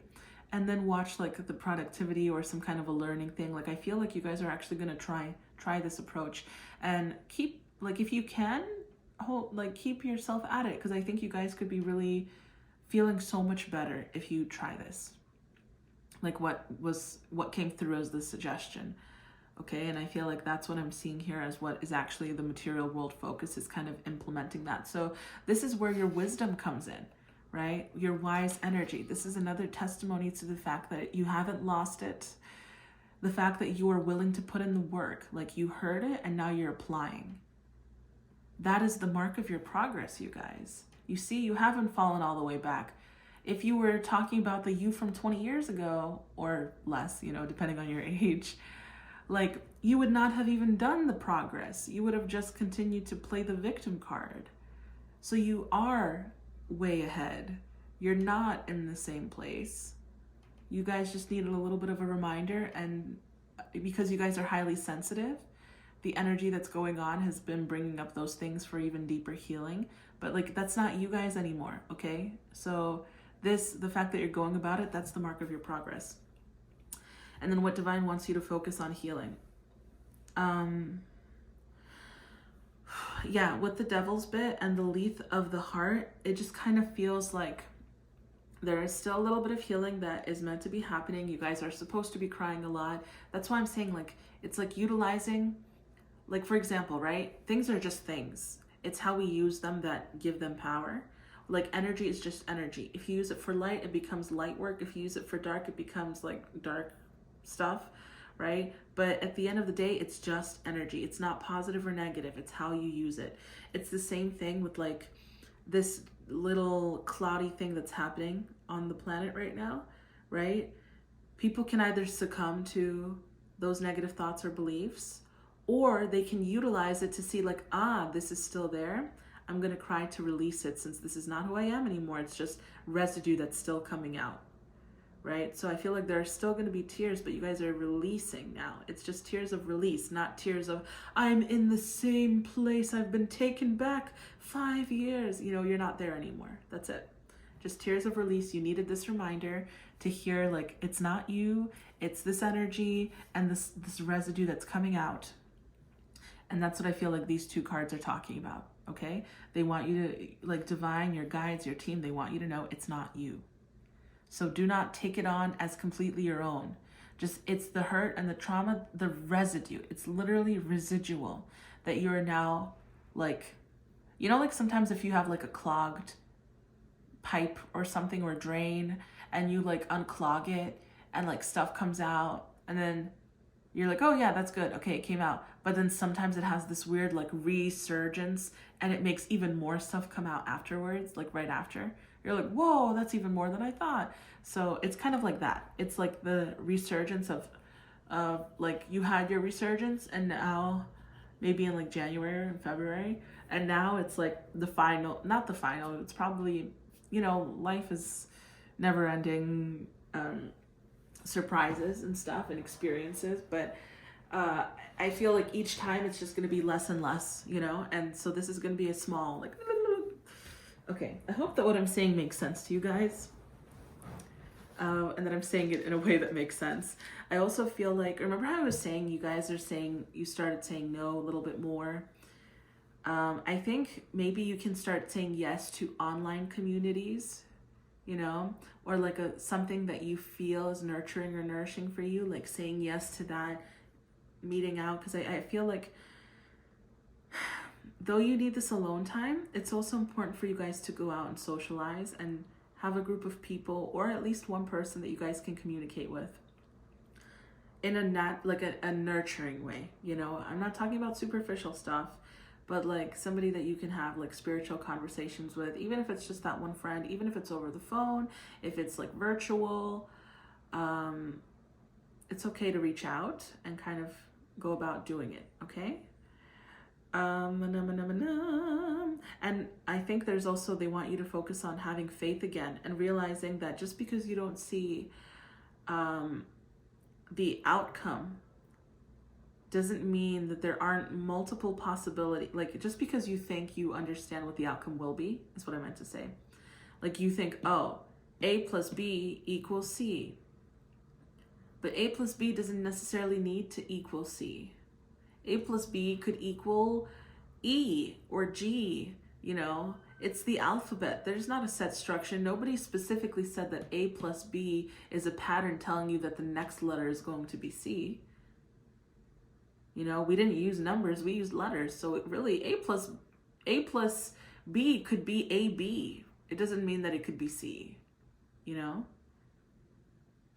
And then watch like the productivity or some kind of a learning thing. Like I feel like you guys are actually going to try this approach, and keep, like, if you can, keep yourself at it, because I think you guys could be really feeling so much better if you try this. Like what came through as the suggestion. Okay, and I feel like that's what I'm seeing here as what is actually the material world focus, is kind of implementing that. So this is where your wisdom comes in, right? Your wise energy. This is another testimony to the fact that you haven't lost it. The fact that you are willing to put in the work, like you heard it and now you're applying. That is the mark of your progress, you guys. You see, you haven't fallen all the way back. If you were talking about the you from 20 years ago or less, you know, depending on your age, like you would not have even done the progress. You would have just continued to play the victim card. So you are way ahead. You're not in the same place. You guys just needed a little bit of a reminder, and because you guys are highly sensitive, the energy that's going on has been bringing up those things for even deeper healing. But like, that's not you guys anymore, okay? So the fact that you're going about it, that's the mark of your progress. And then what divine wants you to focus on healing. Yeah, with the devil's bit and the Lethe of the heart, it just kind of feels like there is still a little bit of healing that is meant to be happening. You guys are supposed to be crying a lot. That's why I'm saying, like, it's like utilizing, like, for example, right? Things are just things. It's how we use them that give them power. Like energy is just energy. If you use it for light, it becomes light work. If you use it for dark, it becomes like dark stuff, right? But at the end of the day, it's just energy. It's not positive or negative. It's how you use it. It's the same thing with like this little cloudy thing that's happening on the planet right now, right? People can either succumb to those negative thoughts or beliefs, or they can utilize it to see like, this is still there. I'm going to cry to release it, since this is not who I am anymore. It's just residue that's still coming out, right? So I feel like there are still going to be tears, but you guys are releasing now. It's just tears of release, not tears of, I'm in the same place. I've been taken back 5 years. You know, you're not there anymore. That's it. Just tears of release. You needed this reminder to hear, like, it's not you, it's this energy and this residue that's coming out. And that's what I feel like these two cards are talking about, okay? They want you to, like, divine, your guides, your team, they want you to know it's not you. So do not take it on as completely your own. Just, it's the hurt and the trauma, the residue. It's literally residual that you're now like, you know, like sometimes if you have like a clogged pipe or something or drain and you like unclog it and like stuff comes out and then you're like, oh yeah, that's good. Okay, it came out. But then sometimes it has this weird like resurgence and it makes even more stuff come out afterwards, like right after. You're like, whoa, that's even more than I thought. So it's kind of like that. It's like the resurgence of like you had your resurgence and now maybe in like January and February. And now it's like the final, not the final, it's probably, you know, life is never ending surprises and stuff and experiences. But I feel like each time it's just going to be less and less, you know? And so this is going to be a small, like, okay, I hope that what I'm saying makes sense to you guys. And that I'm saying it in a way that makes sense. I also feel like, remember how I was saying you guys are saying, you started saying no a little bit more. I think maybe you can start saying yes to online communities, you know, or like something that you feel is nurturing or nourishing for you, like saying yes to that, meeting out. Because I feel like though you need this alone time, it's also important for you guys to go out and socialize and have a group of people or at least one person that you guys can communicate with in a nurturing way. You know, I'm not talking about superficial stuff, but like somebody that you can have like spiritual conversations with, even if it's just that one friend, even if it's over the phone, if it's like virtual, it's okay to reach out and kind of go about doing it. Okay. And I think there's also, they want you to focus on having faith again and realizing that just because you don't see the outcome doesn't mean that there aren't multiple possibilities. Like just because you think you understand what the outcome will be is what I meant to say. Like you think, oh, A plus B equals C. But A plus B doesn't necessarily need to equal C. A plus B could equal E or G, you know, it's the alphabet. There's not a set structure. Nobody specifically said that A plus B is a pattern telling you that the next letter is going to be C. You know, we didn't use numbers, we used letters. So it really, A plus B could be AB. It doesn't mean that it could be C, you know?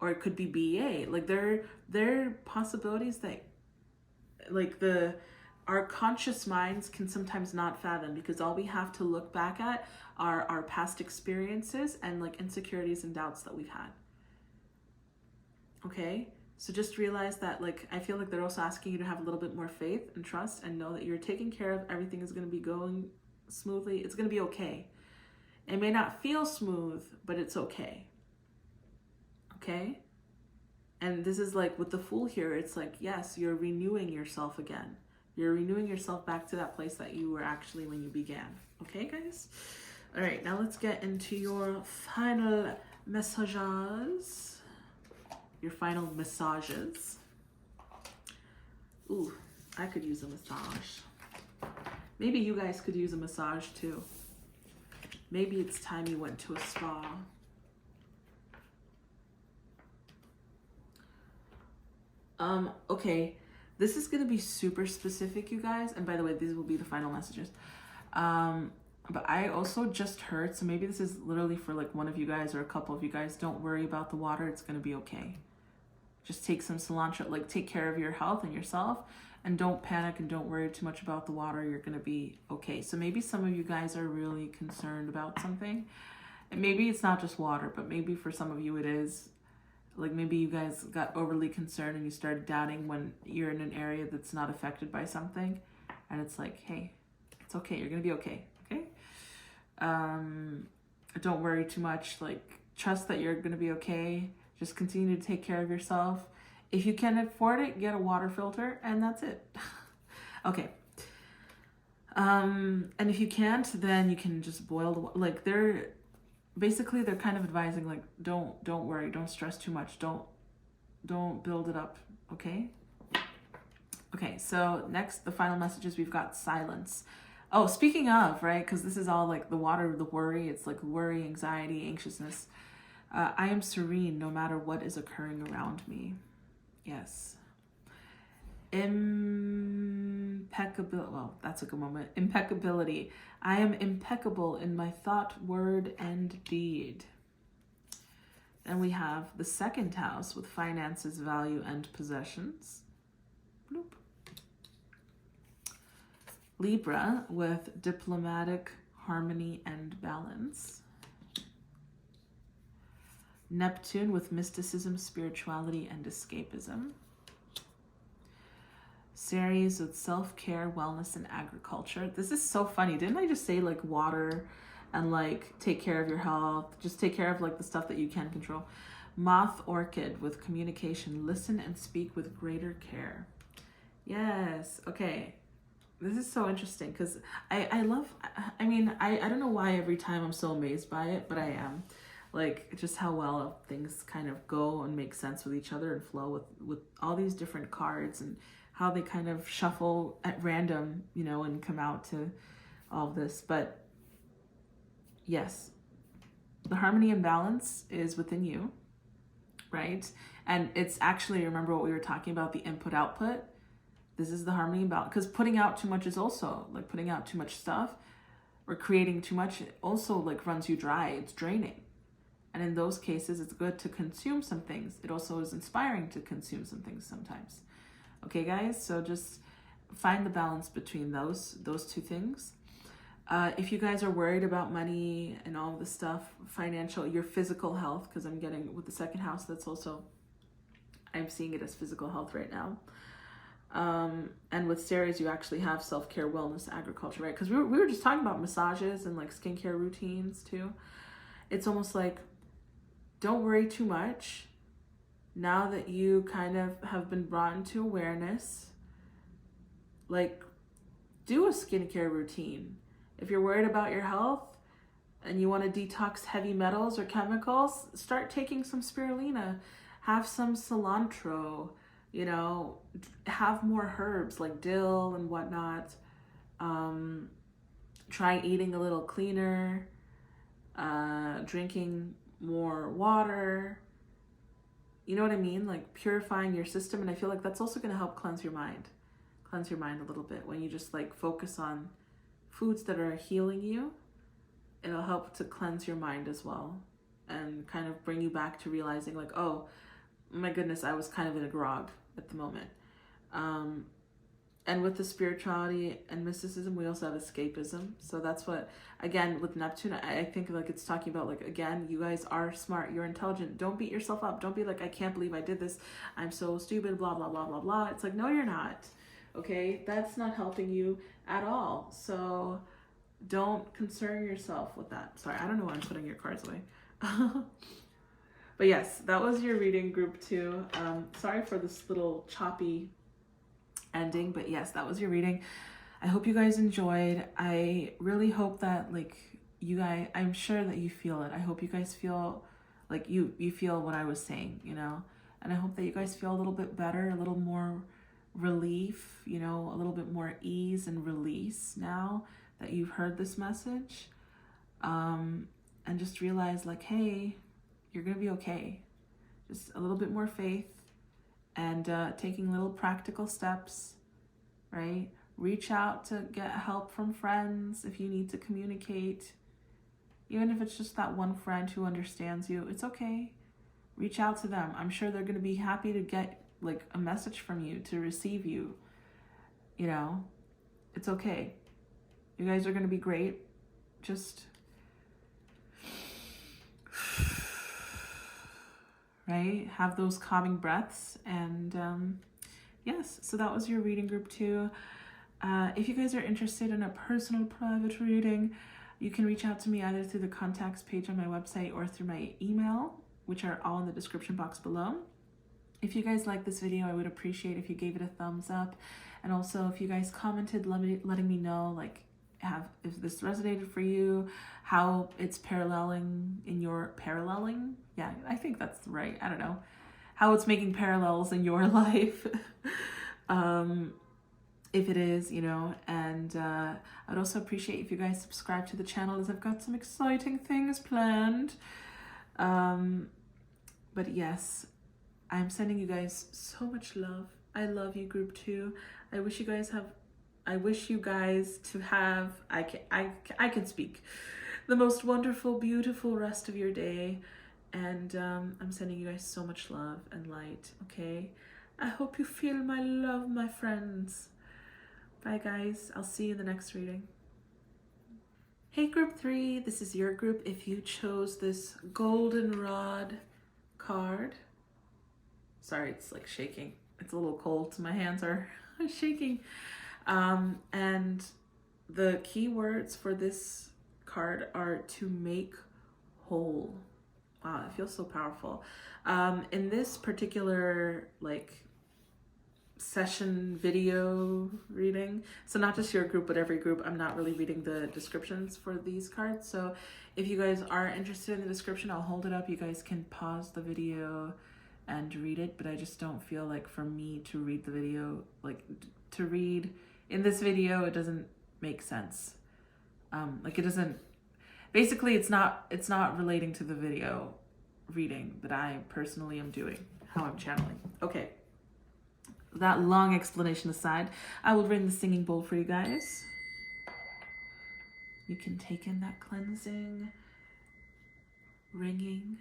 Or it could be BA. Like there are possibilities that like our conscious minds can sometimes not fathom, because all we have to look back at are our past experiences and like insecurities and doubts that we've had. Okay? So just realize that, like, I feel like they're also asking you to have a little bit more faith and trust and know that you're taken care of. Everything is going to be going smoothly. It's going to be okay. It may not feel smooth, but it's okay. Okay? And this is like with the Fool here, it's like, yes, you're renewing yourself again. You're renewing yourself back to that place that you were actually when you began. Okay, guys? All right, now let's get into your final messages. Your final massages. Ooh, I could use a massage. Maybe you guys could use a massage too. Maybe it's time you went to a spa. Okay, this is going to be super specific, you guys. And by the way, these will be the final messages. But I also just heard, so maybe this is literally for like one of you guys or a couple of you guys. Don't worry about the water. It's going to be okay. Just take some cilantro, like take care of your health and yourself, and don't panic and don't worry too much about the water. You're going to be okay. So maybe some of you guys are really concerned about something, and maybe it's not just water, but maybe for some of you it is. Like maybe you guys got overly concerned and you started doubting when you're in an area that's not affected by something, and it's like, hey, it's okay. You're going to be okay. Okay. Don't worry too much. Like trust that you're going to be okay. Just continue to take care of yourself. If you can afford it, get a water filter, and that's it. Okay. And if you can't, then you can just boil the water. Like they're kind of advising, like, don't worry, don't stress too much, don't build it up. Okay. Okay. So next, the final messages, we've got silence. Oh, speaking of, right, because this is all like the water, the worry. It's like worry, anxiety, anxiousness. I am serene no matter what is occurring around me. Yes. Impeccability. Well, that's a good moment. Impeccability. I am impeccable in my thought, word, and deed. Then we have the second house with finances, value, and possessions. Bloop. Libra with diplomatic harmony and balance. Neptune with mysticism, spirituality, and escapism. Ceres with self-care, wellness, and agriculture. This is so funny. Didn't I just say like water and like take care of your health? Just take care of like the stuff that you can control. Moth orchid with communication, listen and speak with greater care. Yes. Okay. This is so interesting because I love, I mean, I don't know why every time I'm so amazed by it, but I am. Like just how well things kind of go and make sense with each other and flow with all these different cards and how they kind of shuffle at random, you know, and come out to all of this. But yes, the harmony and balance is within you, right? And it's actually, remember what we were talking about, the input output. This is the harmony and balance, because putting out too much is also like putting out too much stuff or creating too much also like runs you dry. It's draining. And in those cases, it's good to consume some things. It also is inspiring to consume some things sometimes. Okay, guys, so just find the balance between those two things. If you guys are worried about money and all this stuff, financial, your physical health, because I'm getting with the second house, that's also, I'm seeing it as physical health right now. And with Ceres, you actually have self-care, wellness, agriculture, right? Because we were just talking about massages and like skincare routines too. It's almost like, don't worry too much. Now that you kind of have been brought into awareness, like do a skincare routine. If you're worried about your health and you want to detox heavy metals or chemicals, start taking some spirulina, have some cilantro, you know, have more herbs like dill and whatnot. Try eating a little cleaner, drinking more water, you know what I mean? Like purifying your system. And I feel like that's also going to help cleanse your mind a little bit. When you just like focus on foods that are healing you, it'll help to cleanse your mind as well and kind of bring you back to realizing like, oh my goodness, I was kind of in a grog at the moment. And with the spirituality and mysticism, we also have escapism. So that's what, again, with Neptune, I think like it's talking about like, again, you guys are smart, you're intelligent. Don't beat yourself up. Don't be like, I can't believe I did this. I'm so stupid, blah, blah, blah, blah, blah. It's like, no, you're not. Okay. That's not helping you at all. So don't concern yourself with that. Sorry, I don't know why I'm putting your cards away. But yes, that was your reading, group 2. Sorry for this little choppy ending, but yes, that was your reading. I hope you guys enjoyed. I really hope that like you guys, I'm sure that you feel it. I hope you guys feel like you feel what I was saying, you know, and I hope that you guys feel a little bit better, a little more relief, you know, a little bit more ease and release now that you've heard this message. And just realize like, hey, you're gonna be okay. Just a little bit more faith and taking little practical steps, right? Reach out to get help from friends if you need to communicate. Even if it's just that one friend who understands you, it's okay. Reach out to them. I'm sure they're gonna be happy to get like a message from you, to receive you. You know, it's okay. You guys are gonna be great. Just right? Have those calming breaths. And yes, so that was your reading, group 2. If you guys are interested in a personal private reading, you can reach out to me either through the contacts page on my website or through my email, which are all in the description box below. If you guys like this video, I would appreciate if you gave it a thumbs up. And also if you guys commented, letting me know like if this resonated for you, how it's paralleling in your yeah, I think that's right. I don't know how it's making parallels in your life. If it is, you know, and I'd also appreciate if you guys subscribe to the channel, as I've got some exciting things planned. But yes, I'm sending you guys so much love. I love you, group 2. I wish you guys to have, I can speak, the most wonderful, beautiful rest of your day. And I'm sending you guys so much love and light, okay? I hope you feel my love, my friends. Bye, guys. I'll see you in the next reading. Hey, group 3. This is your group if you chose this goldenrod card. Sorry, it's like shaking. It's a little cold, so my hands are shaking. And the key words for this card are to make whole. Wow, it feels so powerful. In this particular session video reading, so not just your group but every group, I'm not really reading the descriptions for these cards. So if you guys are interested in the description, I'll hold it up. You guys can pause the video and read it, but I just don't feel like for me to read the video, to read in this video, it doesn't make sense. It doesn't, basically it's not relating to the video reading that I personally am doing, how I'm channeling. Okay, that long explanation aside, I will ring the singing bowl for you guys. You can take in that cleansing, ringing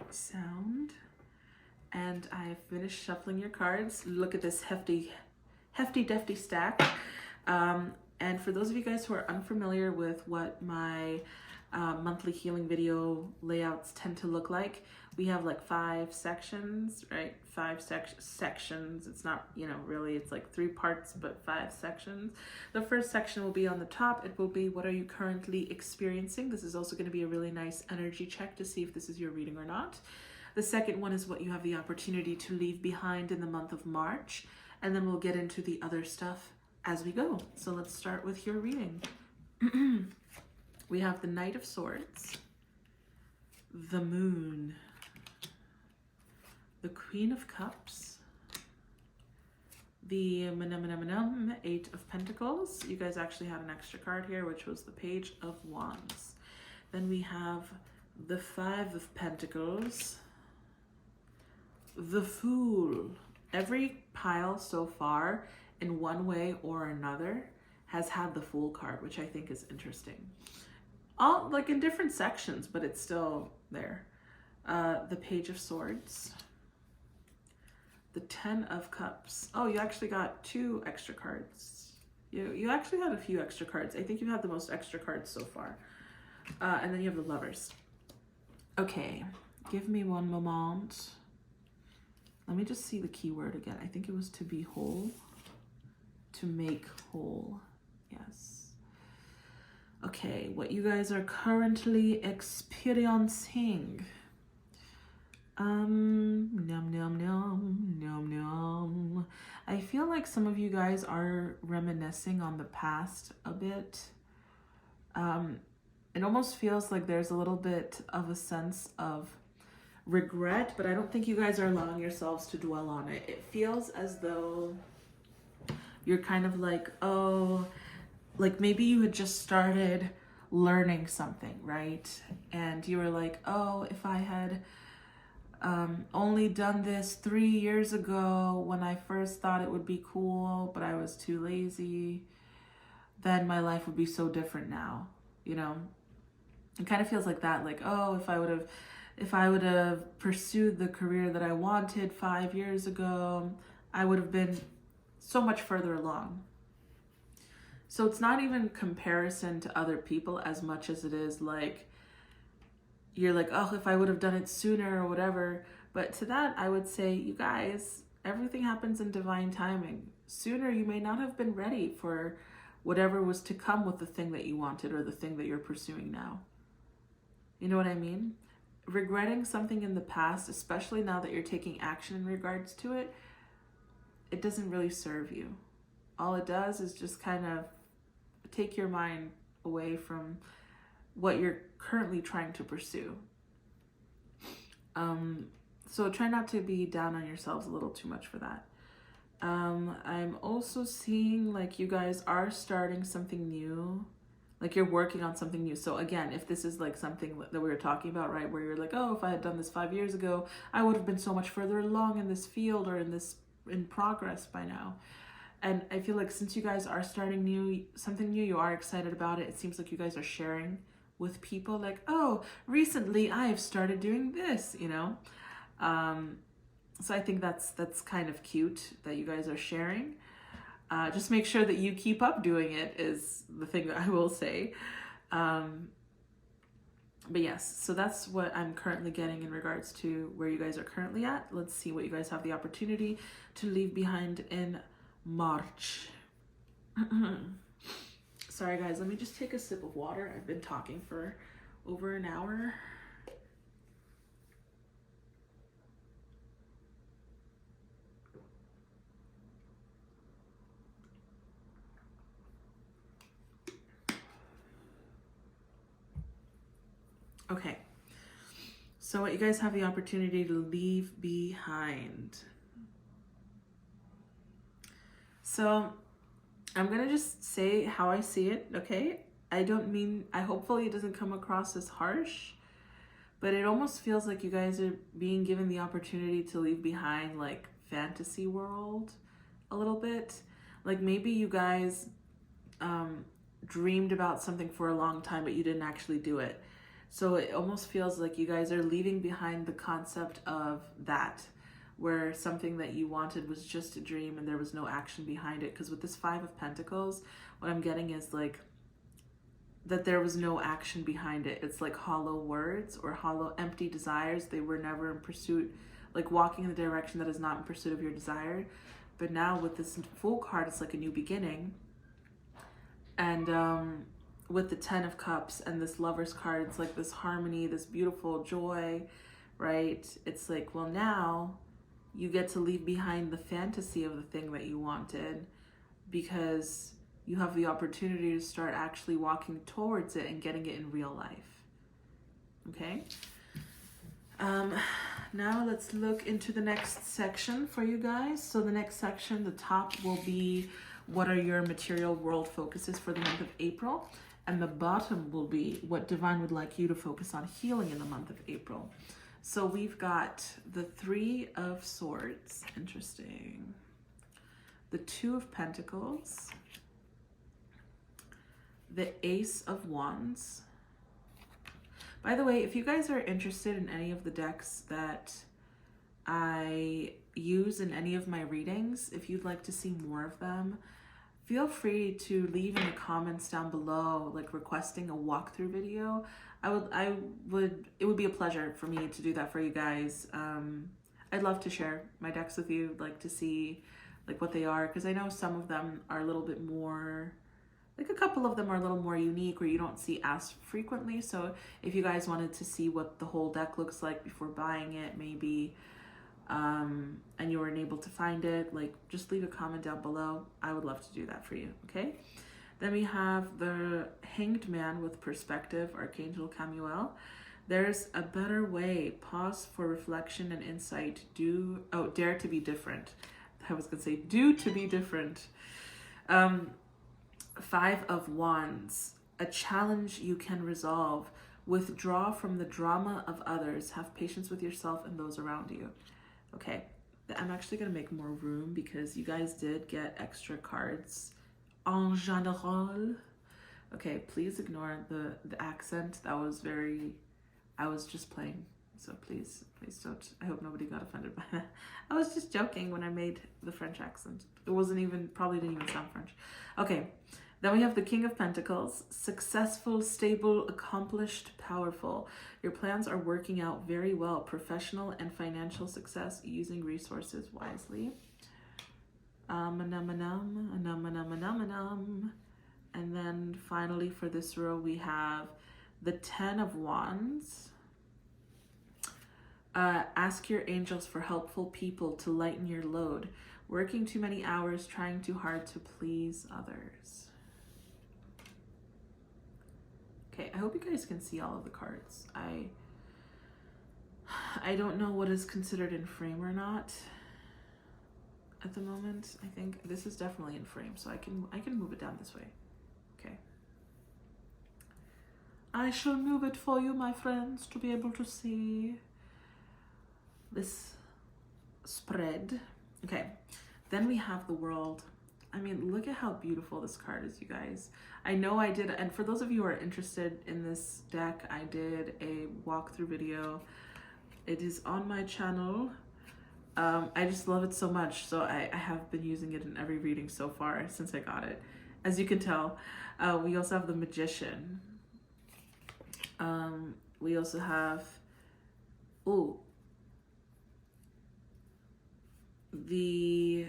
sound. And I've finished shuffling your cards. Look at this hefty defty stack. And for those of you guys who are unfamiliar with what my monthly healing video layouts tend to look like, we have 5 sections, right? 5 sections. It's not, really, it's 3 parts, but 5 sections. The first section will be on the top. It will be, what are you currently experiencing? This is also going to be a really nice energy check to see if this is your reading or not. The second one is what you have the opportunity to leave behind in the month of March. And then we'll get into the other stuff as we go. So let's start with your reading. We have the Knight of Swords, the Moon, the Queen of Cups, the Eight of Pentacles. You guys actually had an extra card here, which was the Page of Wands. Then we have the Five of Pentacles, the Fool. Every pile so far, in one way or another, has had the Fool card, which I think is interesting. All in different sections, but it's still there. The Page of Swords, the Ten of Cups. Oh, you actually got 2 extra cards. You actually had a few extra cards. I think you had the most extra cards so far. And then you have the Lovers. Okay, give me one moment. Let me just see the keyword again. I think it was to be whole. To make whole. Yes. Okay, what you guys are currently experiencing. Nom nom nom nom nom. I feel like some of you guys are reminiscing on the past a bit. It almost feels like there's a little bit of a sense of regret, but I don't think you guys are allowing yourselves to dwell on it. It feels as though you're kind of maybe you had just started learning something, right? And you were like, oh, if I had only done this 3 years ago when I first thought it would be cool, but I was too lazy, then my life would be so different now, It kind of feels like that, oh, if I would have pursued the career that I wanted 5 years ago, I would have been so much further along. So it's not even comparison to other people as much as it is you're oh, if I would have done it sooner or whatever. But to that, I would say, you guys, everything happens in divine timing. Sooner, you may not have been ready for whatever was to come with the thing that you wanted or the thing that you're pursuing now. You know what I mean? Regretting something in the past, especially now that you're taking action in regards to it, it doesn't really serve you. All it does is just kind of take your mind away from what you're currently trying to pursue. So try not to be down on yourselves a little too much for that. I'm also seeing you guys are starting something new, Like you're working on something new. So again, if this is like something that we were talking about, right, where you're like, oh, if I had done this 5 years ago, I would have been so much further along in this field or in progress by now. And I feel like since you guys are starting something new, you are excited about it. It seems like you guys are sharing with people like, oh, recently I have started doing this, you know? So I think that's kind of cute that you guys are sharing. Just make sure that you keep up doing it is the thing that I will say. But yes, so that's what I'm currently getting in regards to where you guys are currently at. Let's see what you guys have the opportunity to leave behind in March. Sorry guys, let me just take a sip of water. I've been talking for over an hour. Okay, so what you guys have the opportunity to leave behind. So I'm gonna just say how I see it, okay? Hopefully it doesn't come across as harsh, but it almost feels like you guys are being given the opportunity to leave behind like fantasy world a little bit. Like maybe you guys dreamed about something for a long time, but you didn't actually do it. So it almost feels like you guys are leaving behind the concept of that, where something that you wanted was just a dream and there was no action behind it. Because with this 5 of Pentacles, what I'm getting is like that there was no action behind it. It's like hollow words or hollow empty desires. They were never in pursuit, like walking in the direction that is not in pursuit of your desire. But now with this Fool card, it's like a new beginning. And with the 10 of Cups and this Lover's card, it's like this harmony, this beautiful joy, right? It's like, well, now you get to leave behind the fantasy of the thing that you wanted because you have the opportunity to start actually walking towards it and getting it in real life. Okay? Now let's look into the next section for you guys. So the next section, the top will be what are your material world focuses for the month of April? And the bottom will be what Divine would like you to focus on healing in the month of April. So we've got the 3 of Swords, interesting. The 2 of Pentacles. The Ace of Wands. By the way, if you guys are interested in any of the decks that I use in any of my readings, if you'd like to see more of them, feel free to leave in the comments down below, like requesting a walkthrough video. It would be a pleasure for me to do that for you guys. I'd love to share my decks with you, like to see like what they are, because I know some of them are a little bit more, like a couple of them are a little more unique where you don't see as frequently. So if you guys wanted to see what the whole deck looks like before buying it, maybe, and you weren't able to find it, like just leave a comment down below. I would love to do that for you, okay? Then we have the Hanged Man with Perspective, Archangel Camuel. There's a better way. Pause for reflection and insight. Dare to be different. I was gonna say do to be different. 5 of Wands. A challenge you can resolve. Withdraw from the drama of others. Have patience with yourself and those around you. Okay, I'm actually gonna make more room because you guys did get extra cards en général. Okay, please ignore the accent. That was I was just playing, so please don't. I hope nobody got offended by that. I was just joking when I made the French accent. It probably didn't even sound French. Okay, then we have the King of Pentacles. Successful, stable, accomplished, powerful. Your plans are working out very well. Professional and financial success using resources wisely. And then finally for this row we have the 10 of Wands. Ask your angels for helpful people to lighten your load. Working too many hours, trying too hard to please others. Okay, I hope you guys can see all of the cards. I don't know what is considered in frame or not at the moment. I think this is definitely in frame, so I can move it down this way. Okay. I shall move it for you, my friends, to be able to see this spread. Okay, then we have the world. I mean, look at how beautiful this card is, you guys. I know I did, and for those of you who are interested in this deck, I did a walkthrough video. It is on my channel. I just love it so much, so I have been using it in every reading so far since I got it. As you can tell, we also have the Magician. We also have, the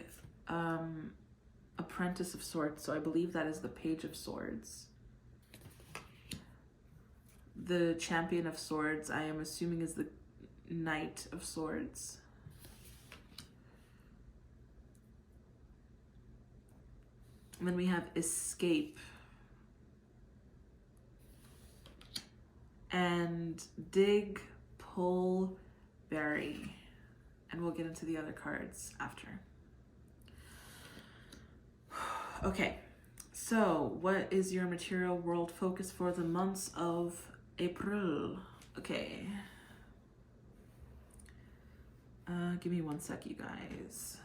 Apprentice of Swords, so I believe that is the Page of Swords. The Champion of Swords, I am assuming, is the Knight of Swords. And then we have Escape and Dig, Pull, Bury. And we'll get into the other cards after. Okay, so what is your material world focus for the months of April? Okay. Give me 1 sec, you guys.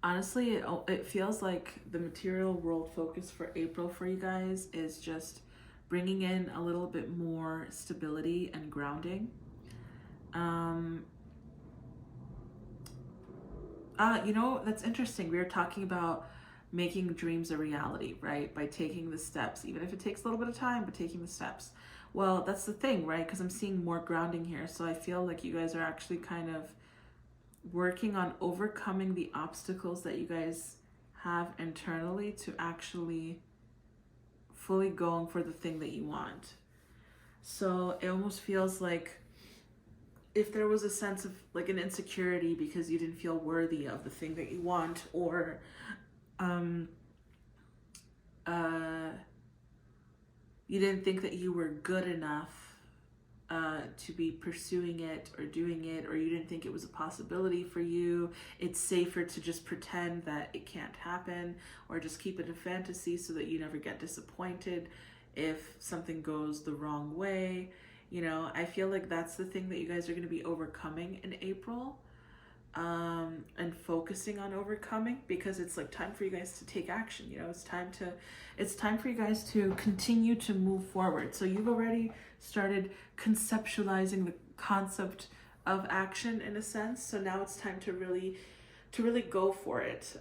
Honestly, it feels like the material world focus for April for you guys is just bringing in a little bit more stability and grounding. You know, that's interesting. We were talking about making dreams a reality, right? By taking the steps, even if it takes a little bit of time, but taking the steps. Well, that's the thing, right? Because I'm seeing more grounding here. So I feel like you guys are actually kind of working on overcoming the obstacles that you guys have internally to actually fully going for the thing that you want. So it almost feels like if there was a sense of like an insecurity because you didn't feel worthy of the thing that you want, or you didn't think that you were good enough to be pursuing it or doing it, or you didn't think it was a possibility for you, it's safer to just pretend that it can't happen, or just keep it a fantasy so that you never get disappointed if something goes the wrong way. You know, I feel like that's the thing that you guys are going to be overcoming in April, and focusing on overcoming, because it's like time for you guys to take action. You know, it's time for you guys to continue to move forward. So you've already started conceptualizing the concept of action in a sense. So now it's time to really go for it.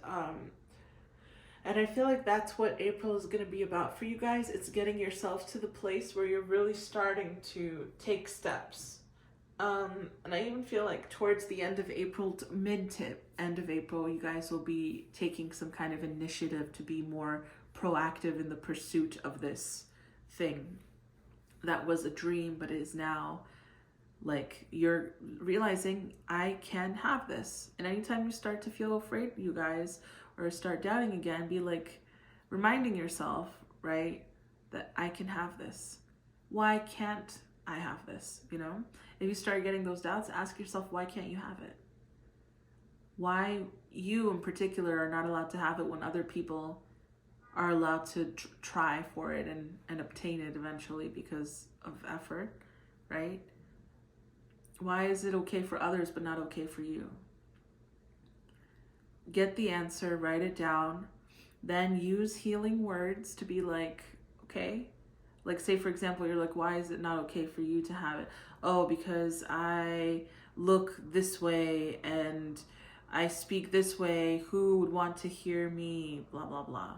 And I feel like that's what April is going to be about for you guys. It's getting yourself to the place where you're really starting to take steps. And I even feel like towards the end of April, mid to end of April, you guys will be taking some kind of initiative to be more proactive in the pursuit of this thing that was a dream, but is now like you're realizing I can have this. And anytime you start to feel afraid, you guys, or start doubting again, be like reminding yourself, right, that I can have this. Why can't I have this? You know, if you start getting those doubts, ask yourself, why can't you have it? Why you in particular are not allowed to have it when other people are allowed to try for it and obtain it eventually because of effort, right? Why is it okay for others but not okay for you? Get the answer, write it down, then use healing words to be like, okay, like say for example, you're like, why is it not okay for you to have it? Oh, because I look this way and I speak this way, who would want to hear me, blah, blah, blah.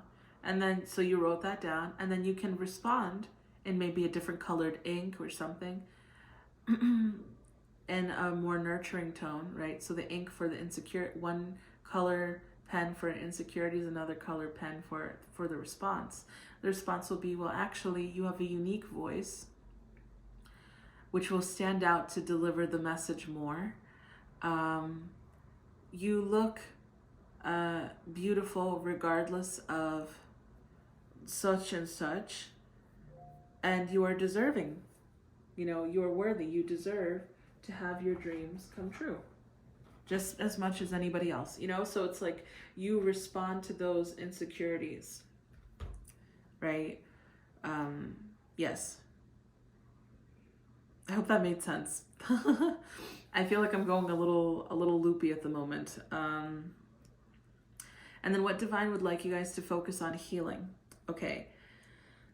And then, so you wrote that down, and then you can respond in maybe a different colored ink or something, in a more nurturing tone, right? So the ink for the insecure, one color pen for insecurities, another color pen for the response. The response will be, well, actually, you have a unique voice, which will stand out to deliver the message more. You look beautiful regardless of such and such, and you are deserving. You know, you are worthy. You deserve to have your dreams come true. just as much as anybody else, you know? So it's like you respond to those insecurities, right? Yes. I hope that made sense. I feel like I'm going a little loopy at the moment. And then what divine would like you guys to focus on healing? Okay.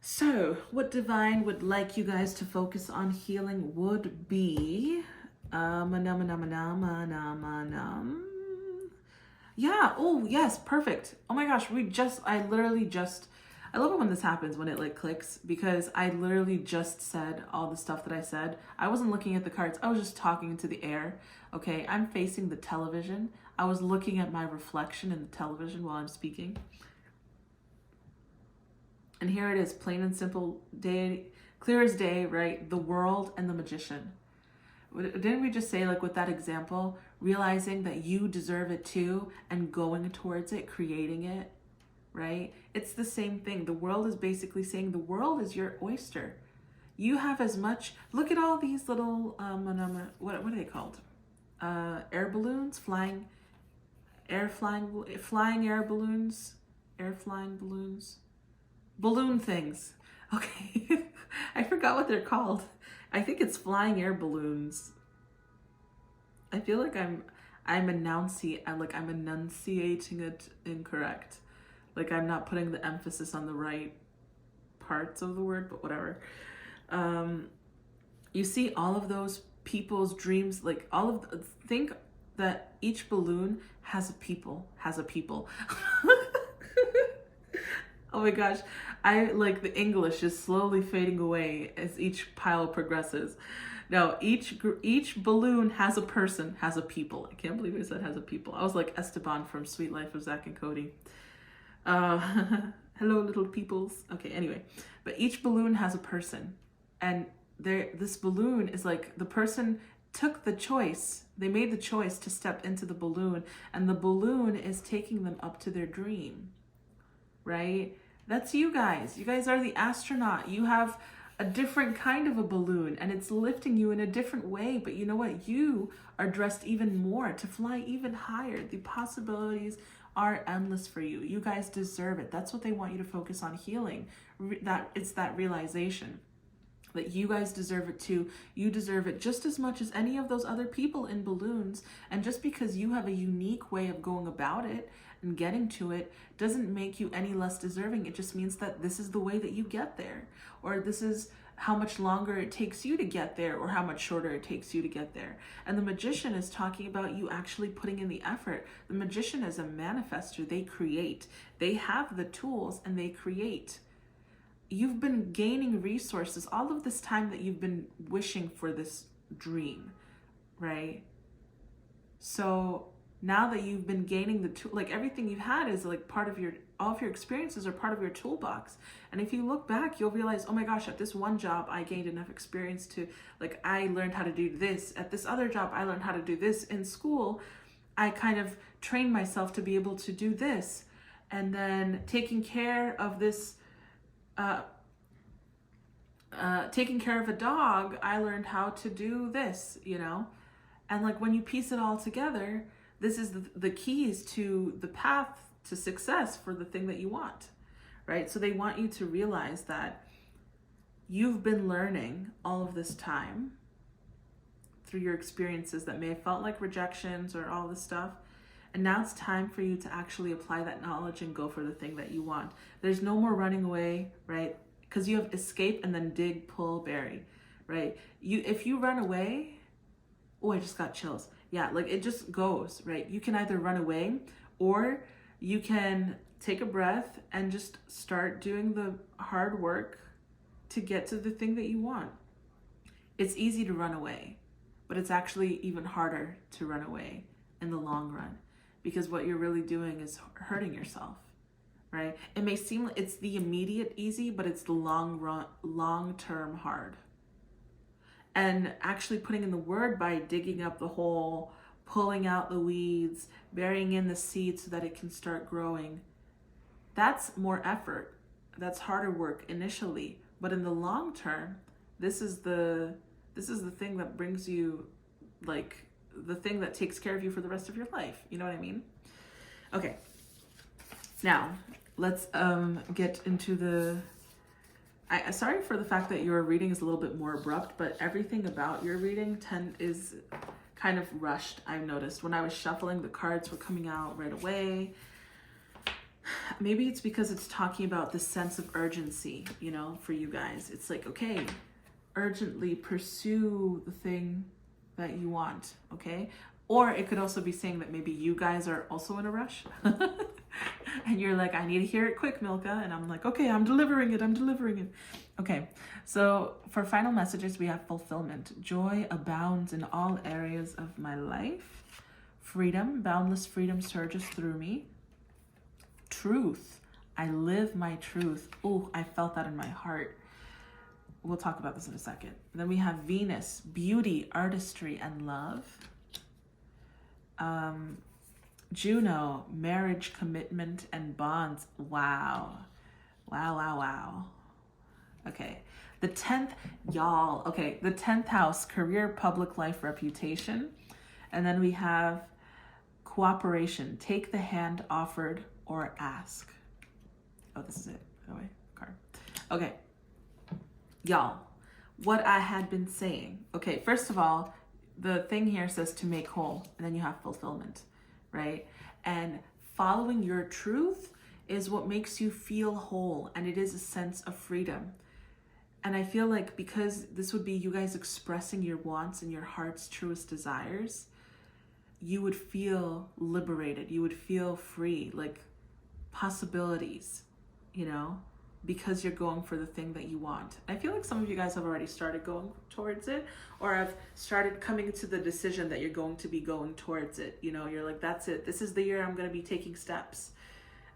So, what divine would like you guys to focus on healing would be yeah, oh yes, perfect. Oh my gosh, I literally just I love it when this happens, when it like clicks, because I literally just said all the stuff that I said. I wasn't looking at the cards, I was just talking into the air. Okay, I'm facing the television. I was looking at my reflection in the television while I'm speaking. And here it is, plain and simple, day, clear as day, right? The world and the magician. Didn't we just say, like with that example, realizing that you deserve it too and going towards it, creating it, right? It's the same thing. The world is basically saying the world is your oyster. You have as much, look at all these little, what are they called? Air balloons, flying air balloons, balloon things. Okay, I forgot what they're called. I think it's flying air balloons. I feel like I'm enunciating it incorrect. Like I'm not putting the emphasis on the right parts of the word, but whatever. You see all of those people's dreams, like think that each balloon has a people. Oh my gosh, I like the English is slowly fading away as each pile progresses. No, each balloon has a person, has a people. I can't believe I said has a people. I was like Esteban from Sweet Life of Zack and Cody. Hello, little peoples. Okay, anyway, but each balloon has a person, and this balloon is like the person took the choice. They made the choice to step into the balloon, and the balloon is taking them up to their dream. Right? That's you guys. You guys are the astronaut. You have a different kind of a balloon and it's lifting you in a different way. But you know what? You are dressed even more to fly even higher. The possibilities are endless for you. You guys deserve it. That's what they want you to focus on healing. It's that realization that you guys deserve it too. You deserve it just as much as any of those other people in balloons. And just because you have a unique way of going about it and getting to it doesn't make you any less deserving. It just means that this is the way that you get there, or this is how much longer it takes you to get there, or how much shorter it takes you to get there. And the magician is talking about you actually putting in the effort. The magician is a manifester. They create. They have the tools and they create. You've been gaining resources all of this time that you've been wishing for this dream, right? So now that you've been gaining the tool, like everything you've had is like part of all of your experiences are part of your toolbox. And if you look back, you'll realize, oh my gosh, at this one job, I gained enough experience to, like, I learned how to do this. At this other job, I learned how to do this. In school, I kind of trained myself to be able to do this. And then taking care of this, taking care of a dog, I learned how to do this, you know? And like when you piece it all together, this is the keys to the path to success for the thing that you want, right? So they want you to realize that you've been learning all of this time through your experiences that may have felt like rejections or all this stuff. And now it's time for you to actually apply that knowledge and go for the thing that you want. There's no more running away, right? Because you have escape and then dig, pull, bury, right? If you run away, oh, I just got chills. Yeah, like it just goes, right? You can either run away or you can take a breath and just start doing the hard work to get to the thing that you want. It's easy to run away, but it's actually even harder to run away in the long run, because what you're really doing is hurting yourself, right? It may seem like it's the immediate easy, but it's the long-term hard. And actually putting in the word by digging up the hole, pulling out the weeds, burying in the seed so that it can start growing, that's more effort. That's harder work initially, but in the long term, this is the thing that brings you like the thing that takes care of you for the rest of your life. You know what I mean? Okay. Now, let's get into the... sorry for the fact that your reading is a little bit more abrupt, but everything about your reading is kind of rushed, I've noticed. When I was shuffling, the cards were coming out right away. Maybe it's because it's talking about this sense of urgency, you know, for you guys. It's like, okay, urgently pursue the thing that you want, okay? Or it could also be saying that maybe you guys are also in a rush. And you're like, I need to hear it quick, Milka. And I'm like, okay, I'm delivering it. Okay, so for final messages, we have fulfillment. Joy abounds in all areas of my life. Freedom, boundless freedom surges through me. Truth, I live my truth. Oh, I felt that in my heart. We'll talk about this in a second. Then we have Venus, beauty, artistry, and love. Juno, marriage, commitment, and bonds. Wow. Okay. The 10th, y'all. Okay. The 10th house, career, public life, reputation. And then we have cooperation. Take the hand offered or ask. Oh, this is it. By the way, card. Okay. Y'all, what I had been saying. Okay. First of all, the thing here says to make whole, and then you have fulfillment, right? And following your truth is what makes you feel whole, and it is a sense of freedom. And I feel like because this would be you guys expressing your wants and your heart's truest desires, you would feel liberated. You would feel free, like possibilities, you know, because you're going for the thing that you want. I feel like some of you guys have already started going towards it, or have started coming to the decision that you're going to be going towards it. You know, you're like, that's it. This is the year I'm going to be taking steps.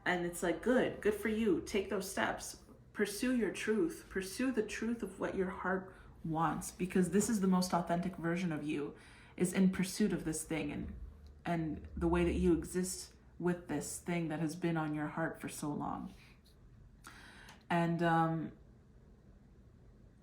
And it's like, good for you. Take those steps. Pursue your truth. Pursue the truth of what your heart wants, because this is the most authentic version of you, is in pursuit of this thing and the way that you exist with this thing that has been on your heart for so long. And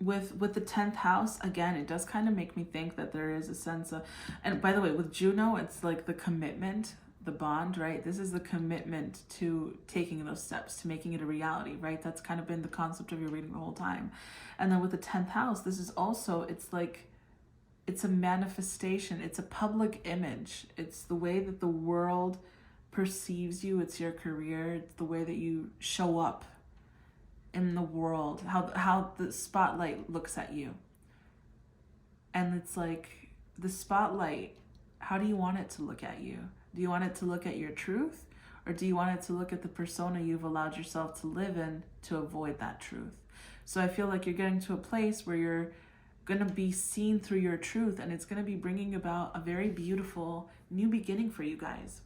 with the 10th house, again, it does kind of make me think that there is a sense of, and by the way, with Juno, it's like the commitment, the bond, right? This is the commitment to taking those steps, to making it a reality, right? That's kind of been the concept of your reading the whole time. And then with the 10th house, this is also, it's like, it's a manifestation. It's a public image. It's the way that the world perceives you. It's your career. It's the way that you show up in the world, how the spotlight looks at you. And it's like, the spotlight, how do you want it to look at you? Do you want it to look at your truth, or do you want it to look at the persona you've allowed yourself to live in to avoid that truth? So I feel like you're getting to a place where you're going to be seen through your truth, and it's going to be bringing about a very beautiful new beginning for you guys.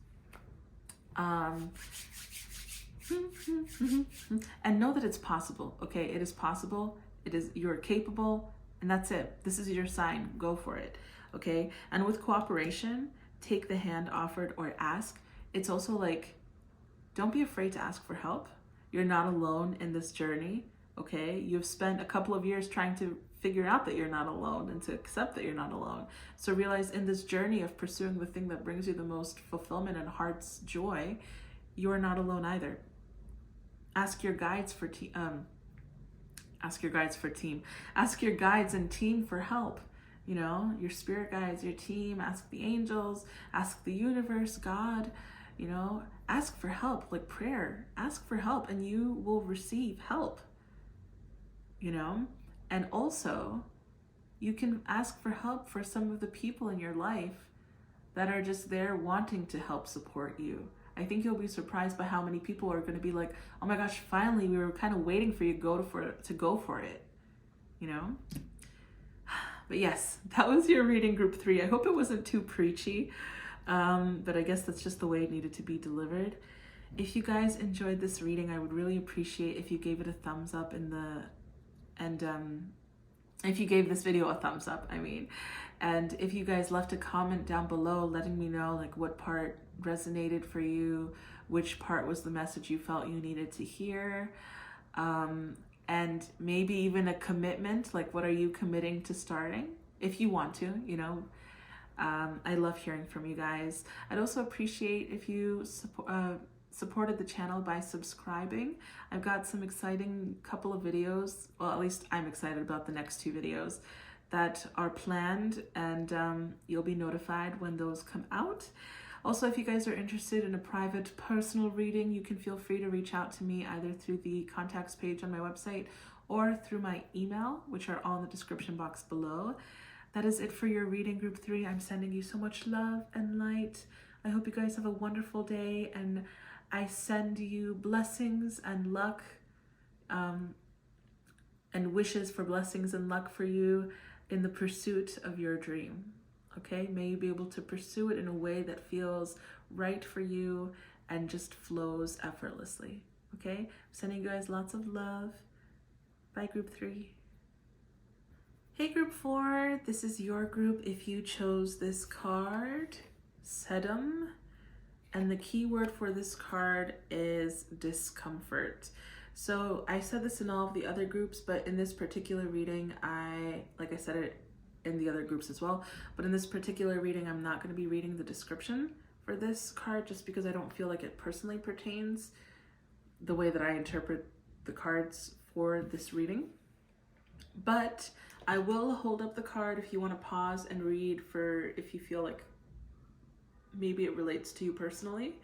And know that it's possible, okay? It is possible. You're capable, and that's it. This is your sign. Go for it, okay? And with cooperation, take the hand offered or ask. It's also like, don't be afraid to ask for help. You're not alone in this journey, okay? You've spent a couple of years trying to figure out that you're not alone and to accept that you're not alone. So realize in this journey of pursuing the thing that brings you the most fulfillment and heart's joy, you are not alone either. Ask your guides for Ask your guides and team for help. You know, your spirit guides, your team. Ask the angels. Ask the universe, God. You know, ask for help, like prayer. Ask for help, and you will receive help. You know, and also, you can ask for help for some of the people in your life that are just there wanting to help support you. I think you'll be surprised by how many people are going to be like, oh my gosh, finally, we were kind of waiting for you to go for it, you know? But yes, that was your reading group 3. I hope it wasn't too preachy, but I guess that's just the way it needed to be delivered. If you guys enjoyed this reading, I would really appreciate if you gave it a thumbs up if you gave this video a thumbs up, and if you guys left a comment down below letting me know like what part resonated for you, which part was the message you felt you needed to hear, and maybe even a commitment, like what are you committing to starting, if you want to, you know. I love hearing from you guys. I'd also appreciate if you supported the channel by subscribing. I've got some exciting couple of videos, well, at least I'm excited about the next 2 videos that are planned, and you'll be notified when those come out. Also, if you guys are interested in a private personal reading, you can feel free to reach out to me either through the contacts page on my website or through my email, which are all in the description box below. That is it for your reading, Group 3. I'm sending you so much love and light. I hope you guys have a wonderful day, and I send you blessings and luck, and wishes for blessings and luck for you in the pursuit of your dream. Okay, may you be able to pursue it in a way that feels right for you and just flows effortlessly. Okay, I'm sending you guys lots of love. Bye, Group 3. Hey, Group 4, this is your group if you chose this card, Sedum, and the key word for this card is discomfort. So I said this in all of the other groups, but in this particular reading, like I said it in the other groups as well, but in this particular reading, I'm not going to be reading the description for this card just because I don't feel like it personally pertains the way that I interpret the cards for this reading. But I will hold up the card if you want to pause and read for if you feel like maybe it relates to you personally.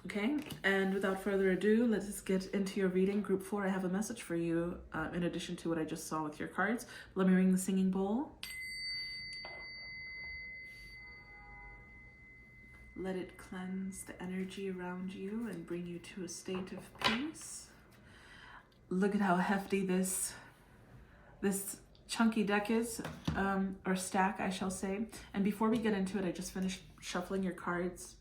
Okay, and without further ado, let's get into your reading. Group 4, I have a message for you in addition to what I just saw with your cards. Let me ring the singing bowl. Let it cleanse the energy around you and bring you to a state of peace. Look at how hefty this chunky deck is, or stack, I shall say. And before we get into it, I just finished shuffling your cards.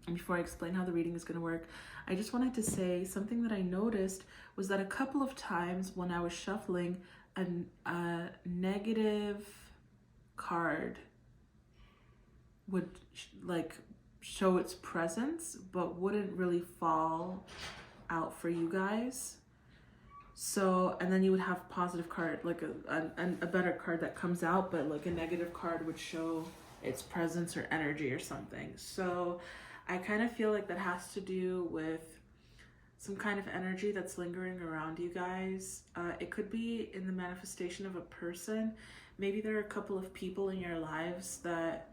And before I explain how the reading is going to work, I just wanted to say something that I noticed was that a couple of times when I was shuffling, a negative card would like show its presence, but wouldn't really fall out for you guys. So, and then you would have positive card, like a better card that comes out, but like a negative card would show its presence or energy or something. So I kind of feel like that has to do with some kind of energy that's lingering around you guys. It could be in the manifestation of a person. Maybe there are a couple of people in your lives that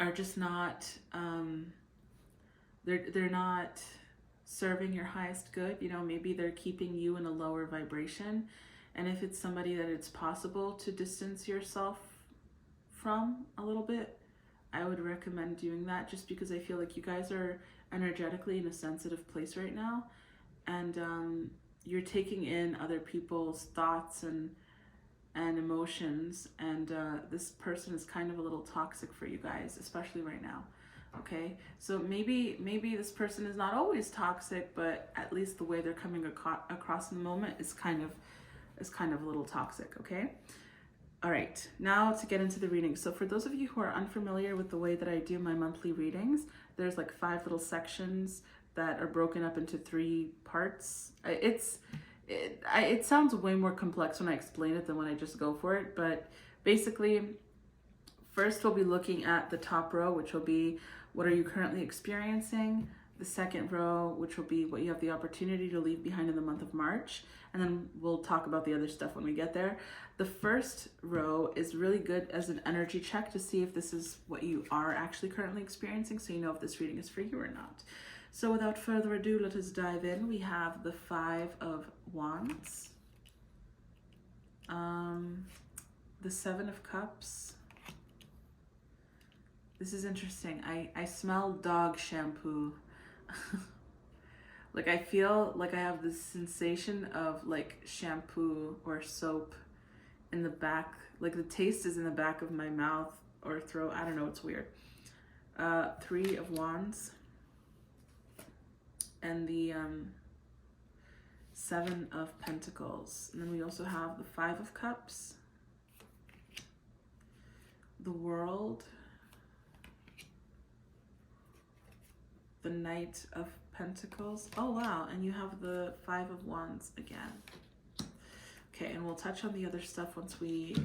are just not, they're not serving your highest good. You know, maybe they're keeping you in a lower vibration. And if it's somebody that it's possible to distance yourself from a little bit, I would recommend doing that, just because I feel like you guys are energetically in a sensitive place right now, and you're taking in other people's thoughts and emotions, and this person is kind of a little toxic for you guys, especially right now. Okay, so maybe this person is not always toxic, but at least the way they're coming across in the moment is kind of a little toxic. Okay. All right, now to get into the reading. So for those of you who are unfamiliar with the way that I do my monthly readings, there's like 5 little sections that are broken up into 3 parts. It sounds way more complex when I explain it than when I just go for it, but basically, first we'll be looking at the top row, which will be what are you currently experiencing? The second row, which will be what you have the opportunity to leave behind in the month of March. And then we'll talk about the other stuff when we get there. The first row is really good as an energy check to see if this is what you are actually currently experiencing, so you know if this reading is for you or not. So without further ado, let us dive in. We have the 5 of Wands, the 7 of Cups. This is interesting. I smell dog shampoo. Like I feel like I have this sensation of like shampoo or soap in the back, like the taste is in the back of my mouth or throat. I don't know, it's weird. 3 of Wands and the 7 of Pentacles. And then we also have the 5 of Cups, the World, the Knight of Pentacles. Oh wow, and you have the 5 of Wands again. Okay, and we'll touch on the other stuff once we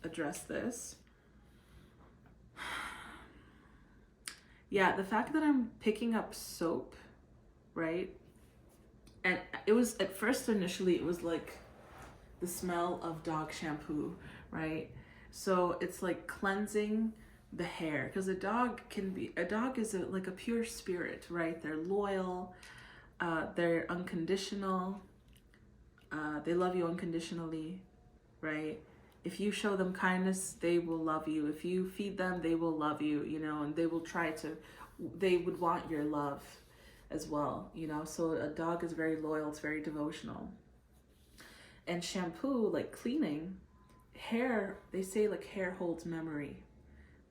address this. Yeah, the fact that I'm picking up soap, right? And it was, at first, initially, it was like the smell of dog shampoo, right? So it's like cleansing the hair, because a dog is like a pure spirit, right? They're loyal, they're unconditional, they love you unconditionally, right? If you show them kindness, they will love you. If you feed them, they will love you, you know, and they would want your love as well, you know. So a dog is very loyal, it's very devotional. And shampoo, like cleaning, hair, they say like hair holds memory,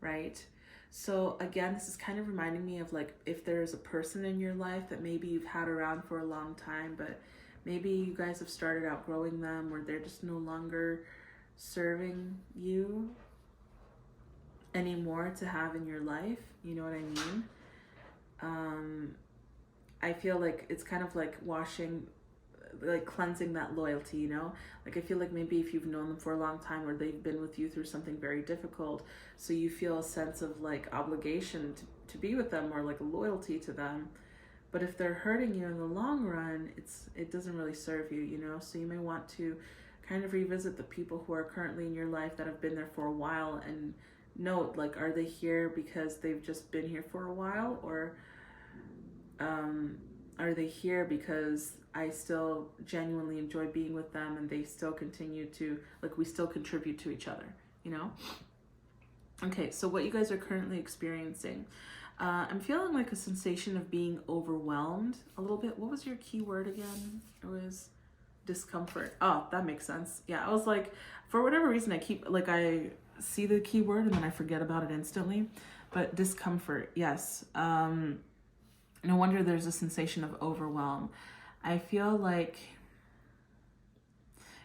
right? So again, this is kind of reminding me of like if there's a person in your life that maybe you've had around for a long time, but maybe you guys have started outgrowing them, or they're just no longer serving you anymore to have in your life, you know what I mean? I feel like it's kind of like washing, like cleansing that loyalty, you know? Like I feel like maybe if you've known them for a long time, or they've been with you through something very difficult, so you feel a sense of like obligation to be with them, or like a loyalty to them. But if they're hurting you in the long run, it doesn't really serve you, you know? So you may want to kind of revisit the people who are currently in your life that have been there for a while, and note, like, are they here because they've just been here for a while, or are they here because I still genuinely enjoy being with them, and they still continue to, like, we still contribute to each other, you know? Okay, so what you guys are currently experiencing. I'm feeling like a sensation of being overwhelmed a little bit. What was your key word again? It was discomfort. Oh, that makes sense. Yeah, I was like, for whatever reason, I see the key word and then I forget about it instantly. But discomfort, yes. No wonder there's a sensation of overwhelm. I feel like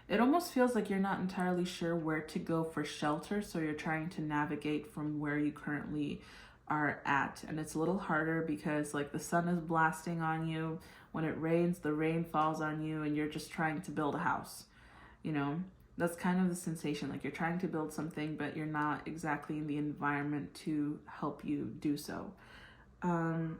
it almost feels like you're not entirely sure where to go for shelter, so you're trying to navigate from where you currently are at. And it's a little harder because like the sun is blasting on you. When it rains, the rain falls on you, and you're just trying to build a house, you know? That's kind of the sensation, like you're trying to build something, but you're not exactly in the environment to help you do so. And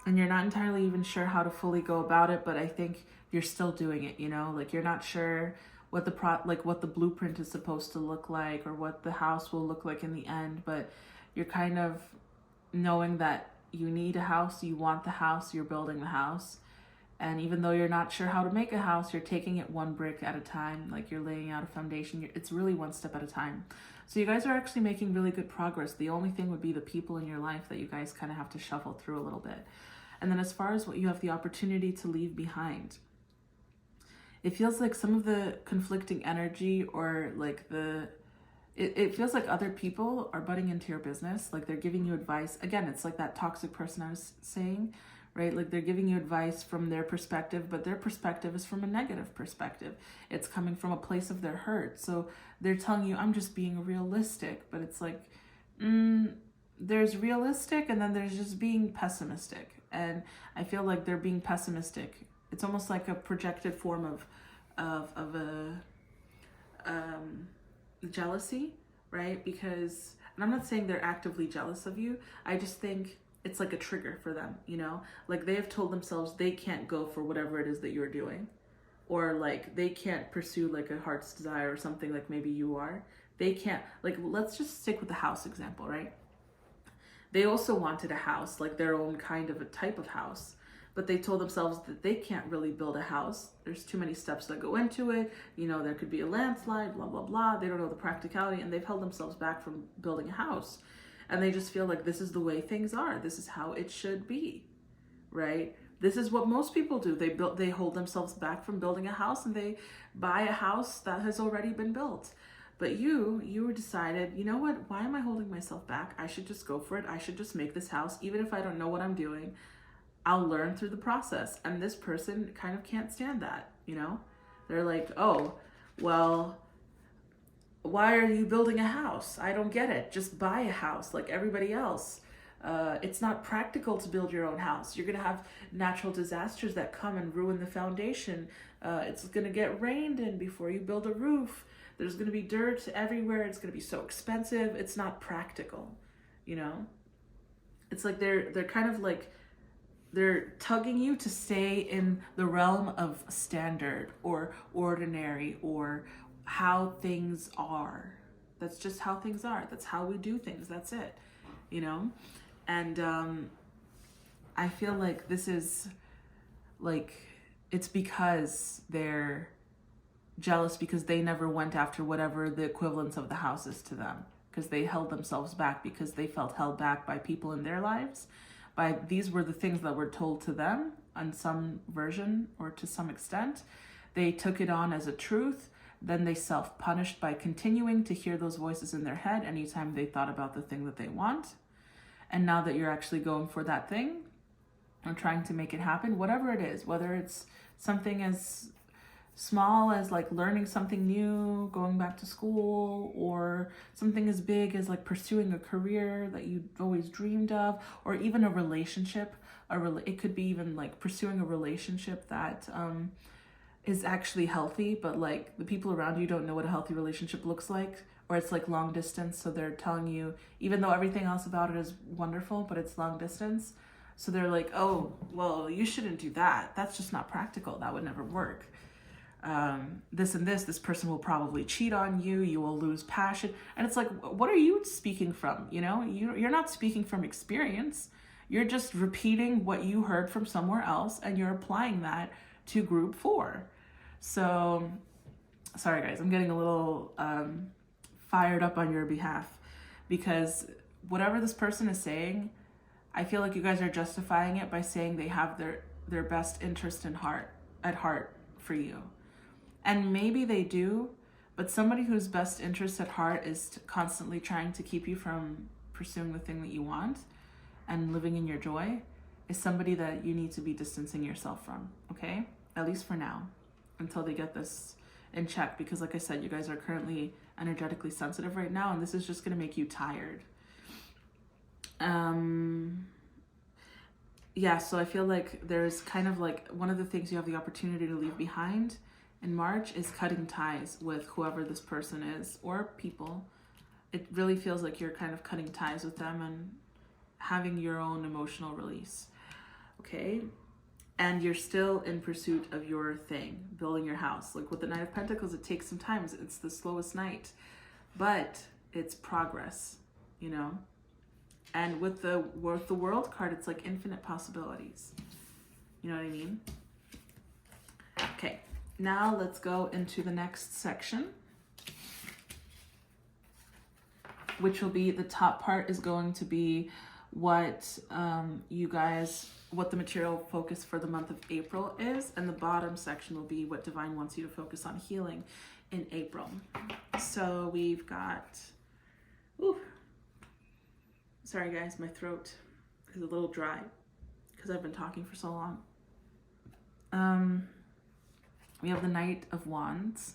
you're not entirely even sure how to fully go about it, but I think you're still doing it, you know? Like you're not sure what the blueprint is supposed to look like, or what the house will look like in the end, but you're kind of knowing that you need a house, you want the house, you're building the house. And even though you're not sure how to make a house, you're taking it one brick at a time, like you're laying out a foundation. It's really one step at a time. So you guys are actually making really good progress. The only thing would be the people in your life that you guys kind of have to shuffle through a little bit. And then as far as what you have the opportunity to leave behind, it feels like some of the conflicting energy, or like it feels like other people are butting into your business. Like they're giving you advice. Again, it's like that toxic person I was saying, right? Like they're giving you advice from their perspective, but their perspective is from a negative perspective. It's coming from a place of their hurt. So they're telling you, I'm just being realistic, but it's like, there's realistic, and then there's just being pessimistic. And I feel like they're being pessimistic. It's almost like a projected form of a jealousy, right? Because, and I'm not saying they're actively jealous of you. I just think it's like a trigger for them, you know? Like they have told themselves they can't go for whatever it is that you're doing, or like they can't pursue like a heart's desire or something like maybe you are. They can't, like, let's just stick with the house example, right? They also wanted a house, like their own kind of a type of house, but they told themselves that they can't really build a house. There's too many steps that go into it. You know, there could be a landslide, blah, blah, blah. They don't know the practicality, and they've held themselves back from building a house. And they just feel like this is the way things are. This is how it should be, right? This is what most people do. They hold themselves back from building a house, and they buy a house that has already been built. But you decided, you know what? Why am I holding myself back? I should just go for it. I should just make this house, even if I don't know what I'm doing. I'll learn through the process. And this person kind of can't stand that, you know? They're like, oh, well, why are you building a house? I don't get it. Just buy a house like everybody else. It's not practical to build your own house. You're going to have natural disasters that come and ruin the foundation. It's going to get rained in before you build a roof. There's going to be dirt everywhere. It's going to be so expensive. It's not practical, you know? It's like they're kind of like, they're tugging you to stay in the realm of standard or ordinary or how things are. That's just how things are. That's how we do things. That's it, you know? And I feel like this is like, it's because they're jealous because they never went after whatever the equivalence of the house is to them, because they held themselves back because they felt held back by people in their lives. These were the things that were told to them on some version or to some extent. They took it on as a truth. Then they self-punished by continuing to hear those voices in their head anytime they thought about the thing that they want. And now that you're actually going for that thing and trying to make it happen, whatever it is, whether it's something as small as like learning something new, going back to school, or something as big as like pursuing a career that you always dreamed of, or even a relationship. It could be even like pursuing a relationship that is actually healthy, but like the people around you don't know what a healthy relationship looks like, or it's like long distance. So they're telling you, even though everything else about it is wonderful, but it's long distance. So they're like, oh, well, you shouldn't do that. That's just not practical. That would never work. This person will probably cheat on you. You will lose passion. And it's like, what are you speaking from? You know, you're not speaking from experience. You're just repeating what you heard from somewhere else, and you're applying that to group 4. So, sorry guys, I'm getting a little fired up on your behalf, because whatever this person is saying, I feel like you guys are justifying it by saying they have their best interest at heart for you. And maybe they do, but somebody whose best interest at heart is constantly trying to keep you from pursuing the thing that you want and living in your joy is somebody that you need to be distancing yourself from, okay? At least for now, until they get this in check. Because like I said, you guys are currently energetically sensitive right now, and this is just gonna make you tired. Yeah, so I feel like there's kind of like one of the things you have the opportunity to leave behind in March is cutting ties with whoever this person is, or people. It really feels like you're kind of cutting ties with them and having your own emotional release, okay? And you're still in pursuit of your thing, building your house. Like with the Knight of Pentacles, it takes some time. It's the slowest night, but it's progress, you know? And with the World card, it's like infinite possibilities. You know what I mean? Okay, now let's go into the next section, which will be, the top part is going to be what what the material focus for the month of April is, and the bottom section will be what Divine wants you to focus on healing in April. So we've got, sorry guys, my throat is a little dry because I've been talking for so long. We have the Knight of Wands.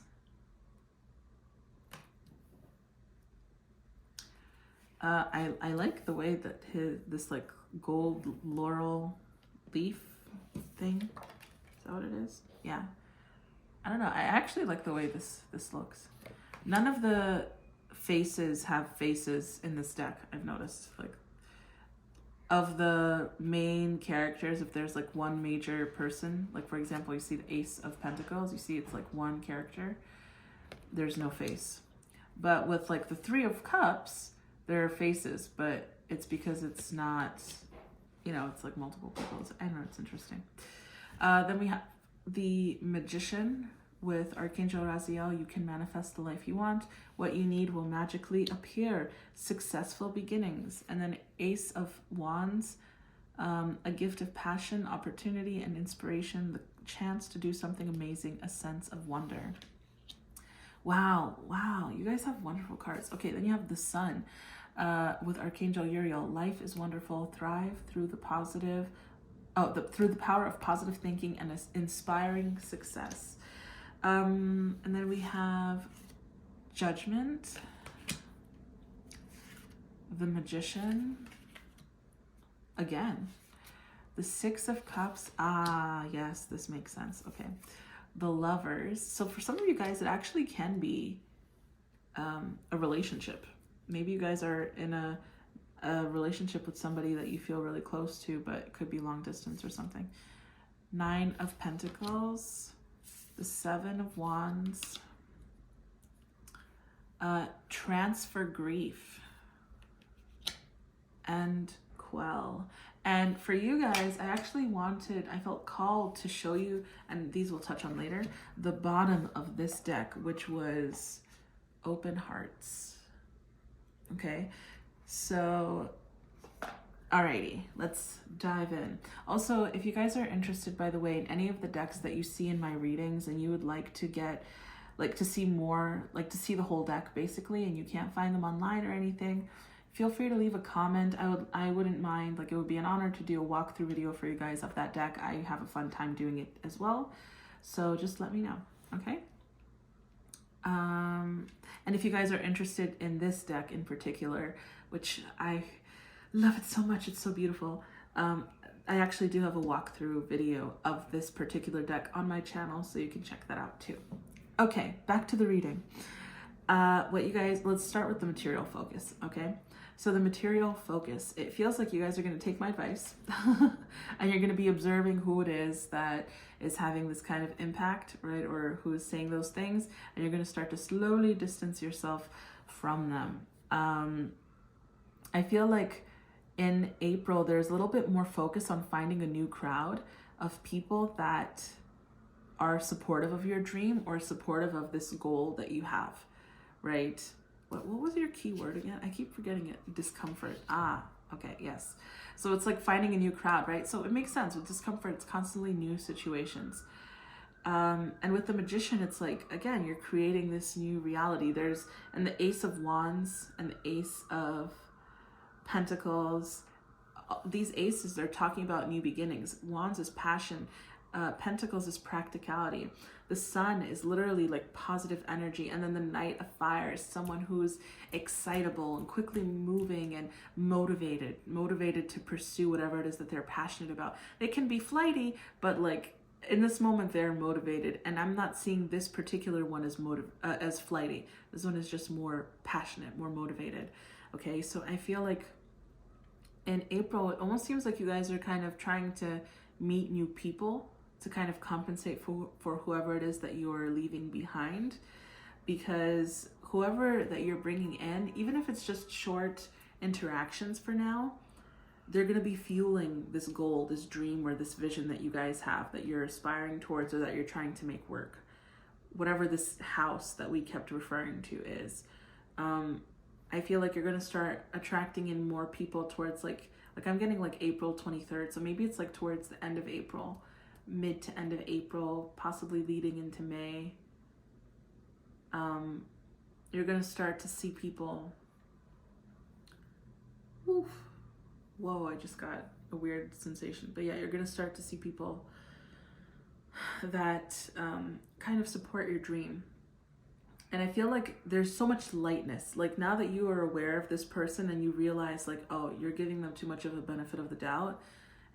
I like the way that this like gold laurel leaf thing, is that what it is? Yeah, I don't know, I actually like the way this looks. None of the faces have faces in this deck, I've noticed. Like, of the main characters, if there's like one major person, like for example, you see the Ace of Pentacles, you see it's like one character, there's no face. But with like the Three of Cups, there are faces, but it's because it's not, you know, it's like multiple people. I know, it's interesting. Then we have the Magician with Archangel Raziel. You can manifest the life you want. What you need will magically appear. Successful beginnings. And then Ace of Wands, a gift of passion, opportunity, and inspiration. The chance to do something amazing. A sense of wonder. Wow, you guys have wonderful cards. Okay, then you have the Sun with Archangel Uriel. Life is wonderful. Thrive through the positive, through the power of positive thinking and inspiring success. And then we have Judgment, the Magician, again. The Six of Cups. Ah, yes, this makes sense. Okay. The Lovers. So for some of you guys, it actually can be a relationship. Maybe you guys are in a relationship with somebody that you feel really close to, but it could be long distance or something. Nine of Pentacles, the Seven of Wands, transfer grief, and quell. And for you guys, I felt called to show you, and these we'll touch on later, the bottom of this deck, which was open hearts. Okay, so alrighty, let's dive in. Also, if you guys are interested, by the way, in any of the decks that you see in my readings and you would like to get, like to see more, like to see the whole deck basically, and you can't find them online or anything, feel free to leave a comment. I wouldn't mind, like it would be an honor to do a walkthrough video for you guys of that deck. I have a fun time doing it as well. So just let me know, okay? And if you guys are interested in this deck in particular, which I love it so much, it's so beautiful. I actually do have a walkthrough video of this particular deck on my channel, so you can check that out too. Okay, back to the reading. Let's start with the material focus, okay? So the material focus, it feels like you guys are going to take my advice and you're going to be observing who it is that is having this kind of impact, right? Or who is saying those things, and you're going to start to slowly distance yourself from them. I feel like in April, there's a little bit more focus on finding a new crowd of people that are supportive of your dream or supportive of this goal that you have, right? What was your keyword again? I keep forgetting it. Discomfort. Ah, okay, yes. So it's like finding a new crowd, right? So it makes sense. With discomfort, it's constantly new situations. And with the Magician, it's like, again, you're creating this new reality. And the Ace of Wands and the Ace of Pentacles, these aces, they're talking about new beginnings. Wands is passion. Pentacles is practicality. The Sun is literally like positive energy, and then the Knight of Fire is someone who's excitable and quickly moving and motivated to pursue whatever it is that they're passionate about. They can be flighty, but like in this moment they're motivated, and I'm not seeing this particular one as flighty. This one is just more passionate, more motivated. Okay, so I feel like in April, it almost seems like you guys are kind of trying to meet new people to kind of compensate for whoever it is that you're leaving behind, because whoever that you're bringing in, even if it's just short interactions for now, they're going to be fueling this goal, this dream, or this vision that you guys have, that you're aspiring towards or that you're trying to make work. Whatever this house that we kept referring to is. I feel like you're going to start attracting in more people towards like I'm getting like April 23rd. So maybe it's like towards the end of April, mid to end of April, possibly leading into May. You're going to start to see people. Oof. Whoa, I just got a weird sensation. But yeah, you're going to start to see people that kind of support your dream. And I feel like there's so much lightness. Like now that you are aware of this person and you realize like, oh, you're giving them too much of a benefit of the doubt,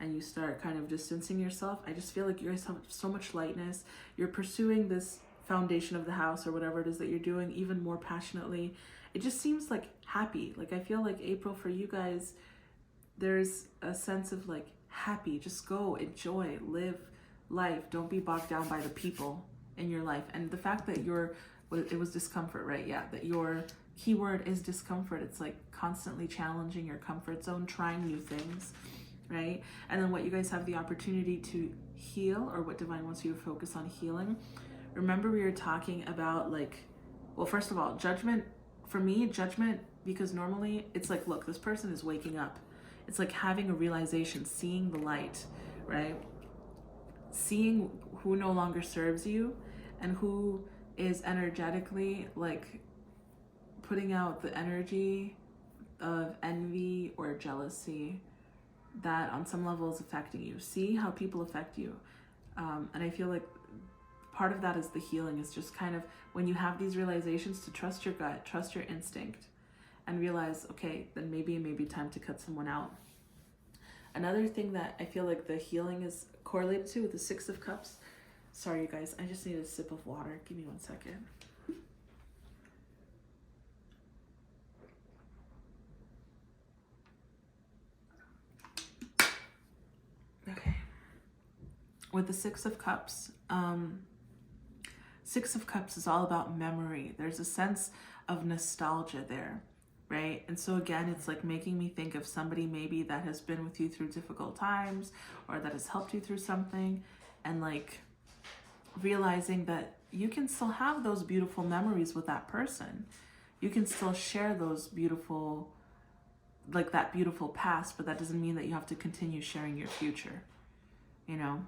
and you start kind of distancing yourself, I just feel like you guys have so much lightness. You're pursuing this foundation of the house or whatever it is that you're doing even more passionately. It just seems like happy. Like I feel like April for you guys, there's a sense of like happy. Just go, enjoy, live life. Don't be bogged down by the people in your life. And the fact that it was discomfort, right? Yeah, that your keyword is discomfort. It's like constantly challenging your comfort zone, trying new things, right? And then what you guys have the opportunity to heal, or what Divine wants you to focus on healing. Remember we were talking about like, well, first of all, judgment. For me, judgment, because normally it's like, look, this person is waking up. It's like having a realization, seeing the light, right? Seeing who no longer serves you and who is energetically like putting out the energy of envy or jealousy that on some level is affecting you. See how people affect you. And I feel like part of that is the healing, is just kind of when you have these realizations to trust your gut, trust your instinct, and realize, okay, then maybe time to cut someone out. Another thing that I feel like the healing is correlated to with the Six of Cups. Sorry, you guys, I just need a sip of water. Give me 1 second. Okay. With the Six of Cups, Six of Cups is all about memory. There's a sense of nostalgia there, right? And so again, it's like making me think of somebody maybe that has been with you through difficult times or that has helped you through something, and like realizing that you can still have those beautiful memories with that person. You can still share those beautiful, like that beautiful past, but that doesn't mean that you have to continue sharing your future, you know?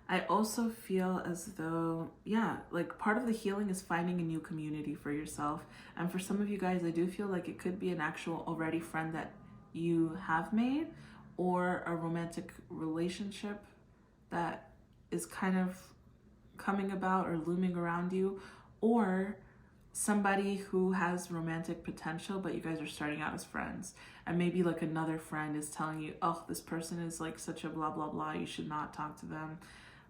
I also feel as though, yeah, like part of the healing is finding a new community for yourself. And for some of you guys, I do feel like it could be an actual already friend that you have made, or a romantic relationship that is kind of coming about or looming around you, or somebody who has romantic potential, but you guys are starting out as friends. And maybe like another friend is telling you, oh, this person is like such a blah, blah, blah, you should not talk to them.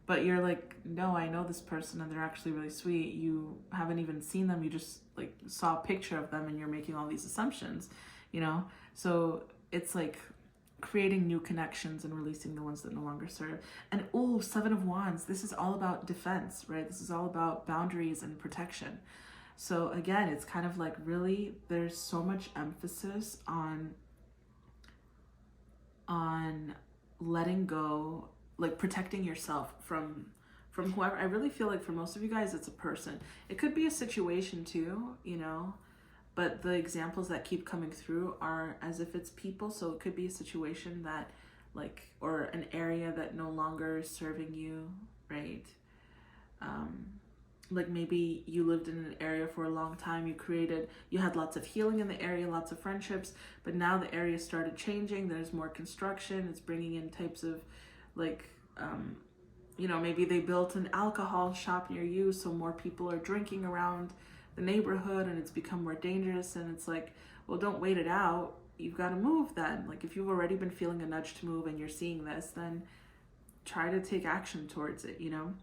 But you're like, no, I know this person and they're actually really sweet. You haven't even seen them. You just like saw a picture of them and you're making all these assumptions, you know? So it's like creating new connections and releasing the ones that no longer serve. And oh, Seven of Wands, this is all about defense, right? This is all about boundaries and protection. So again, it's kind of like really, there's so much emphasis on letting go, like protecting yourself from whoever. I really feel like for most of you guys, it's a person. It could be a situation too, you know, but the examples that keep coming through are as if it's people. So it could be a situation that like, or an area that no longer is serving you, right? Like maybe you lived in an area for a long time, you had lots of healing in the area, lots of friendships, but now the area started changing. There's more construction. It's bringing in types of like, you know, maybe they built an alcohol shop near you, so more people are drinking around the neighborhood and it's become more dangerous. And it's like, well, don't wait it out. You've got to move then. Like if you've already been feeling a nudge to move and you're seeing this, then try to take action towards it, you know?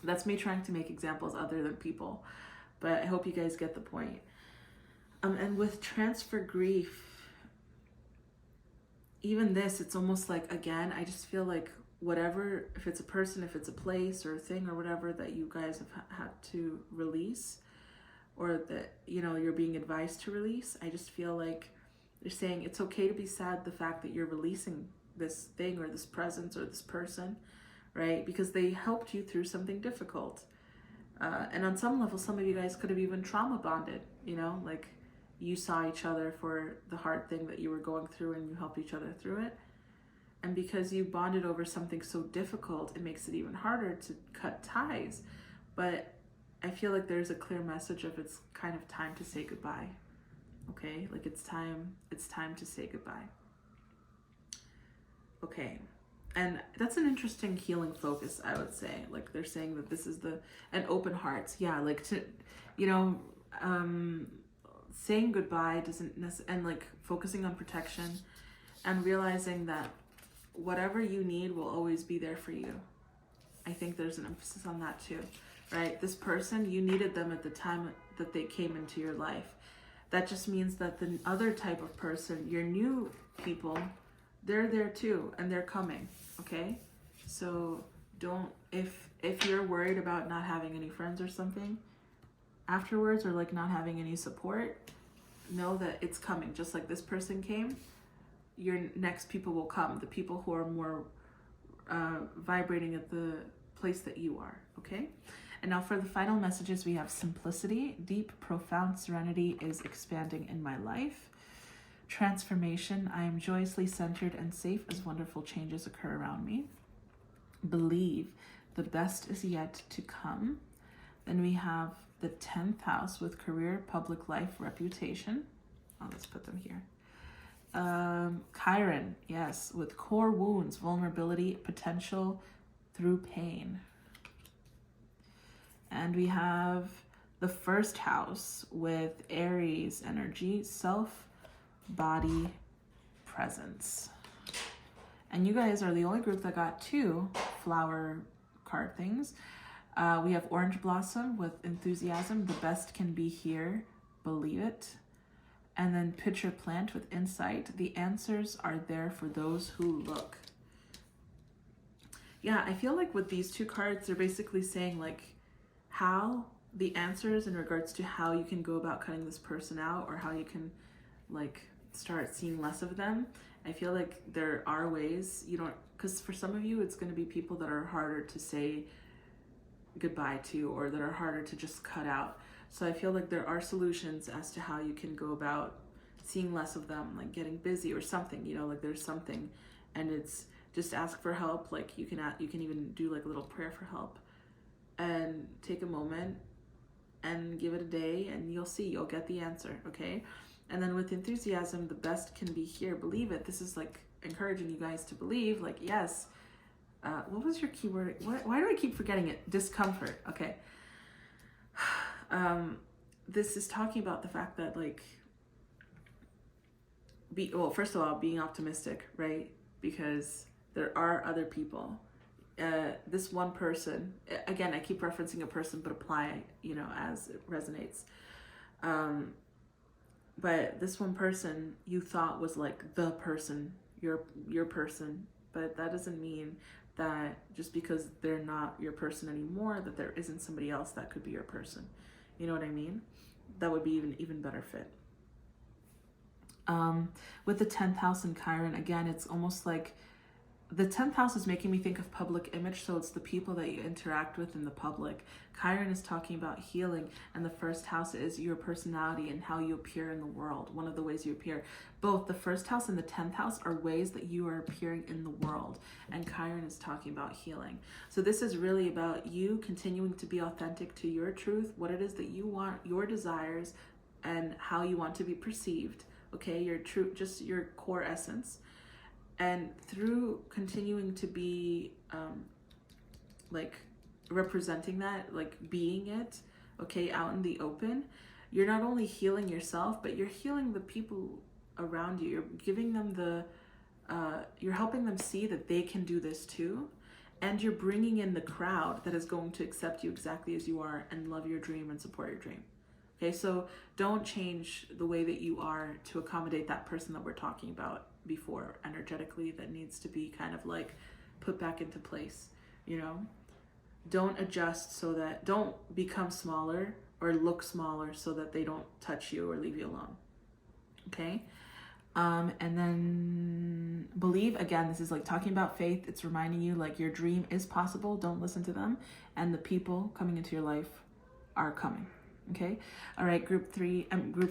That's me trying to make examples other than people, but I hope you guys get the point. And with transfer grief, even this, it's almost like, again, I just feel like whatever, if it's a person, if it's a place or a thing or whatever that you guys have had to release, or that, you know, you're being advised to release, I just feel like you're saying it's okay to be sad the fact that you're releasing this thing or this presence or this person, right? Because they helped you through something difficult. And on some level, some of you guys could have even trauma bonded, you know, like you saw each other for the hard thing that you were going through and you helped each other through it. And because you bonded over something so difficult, it makes it even harder to cut ties. But I feel like there's a clear message of it's kind of time to say goodbye. Okay, like it's time to say goodbye. Okay. And that's an interesting healing focus, I would say. Like they're saying that this is an open heart. Yeah, like to, you know, saying goodbye doesn't necessarily, and like focusing on protection and realizing that whatever you need will always be there for you. I think there's an emphasis on that too, right? This person, you needed them at the time that they came into your life. That just means that the other type of person, your new people, they're there too, and they're coming, okay? So don't, if you're worried about not having any friends or something afterwards, or like not having any support, know that it's coming. Just like this person came, your next people will come, the people who are more vibrating at the place that you are, okay? And now for the final messages, we have simplicity. Deep, profound serenity is expanding in my life. Transformation. I am joyously centered and safe as wonderful changes occur around me. Believe. The best is yet to come. Then we have the 10th house with career, public life, reputation. Oh, let's put them here. Chiron, yes, with core wounds, vulnerability, potential through pain. And we have the first house with Aries energy, self, body, presence. And you guys are the only group that got 2 flower card things. We have Orange Blossom with Enthusiasm. The best can be here. Believe it. And then Picture Plant with Insight. The answers are there for those who look. Yeah, I feel like with these 2 cards, they're basically saying like how the answers in regards to how you can go about cutting this person out, or how you can like start seeing less of them. I feel like there are ways, you don't, because for some of you, it's going to be people that are harder to say goodbye to, or that are harder to just cut out. So I feel like there are solutions as to how you can go about seeing less of them, like getting busy or something, you know, like there's something, and it's just ask for help. Like you can even do like a little prayer for help, and take a moment and give it a day, and you'll see, you'll get the answer. Okay. And then with Enthusiasm, the best can be here. Believe it. This is like encouraging you guys to believe, like, yes. What was your keyword? Why do I keep forgetting it? Discomfort. Okay. This is talking about the fact that like, first of all, being optimistic, right? Because there are other people. This one person, again, I keep referencing a person, but apply, you know, as it resonates. But this one person you thought was like the person, your person, but that doesn't mean that just because they're not your person anymore, that there isn't somebody else that could be your person. You know what I mean? That would be even better fit. With the 10th house in Chiron, again, it's almost like the 10th house is making me think of public image. So it's the people that you interact with in the public. Chiron is talking about healing, and the first house is your personality and how you appear in the world. One of the ways you appear. Both the first house and the 10th house are ways that you are appearing in the world. And Chiron is talking about healing. So this is really about you continuing to be authentic to your truth, what it is that you want, your desires, and how you want to be perceived. Okay, your true, just your core essence. And through continuing to be like representing that, like being it, okay, out in the open, you're not only healing yourself, but you're healing the people around you. You're giving them you're helping them see that they can do this too. And you're bringing in the crowd that is going to accept you exactly as you are and love your dream and support your dream. Okay, so don't change the way that you are to accommodate that person that we're talking about before energetically, that needs to be kind of like put back into place, you know? Don't adjust so that, don't become smaller or look smaller so that they don't touch you or leave you alone. Okay? And then believe, again, this is like talking about faith. It's reminding you like your dream is possible. Don't listen to them. And the people coming into your life are coming. Okay. All right. Group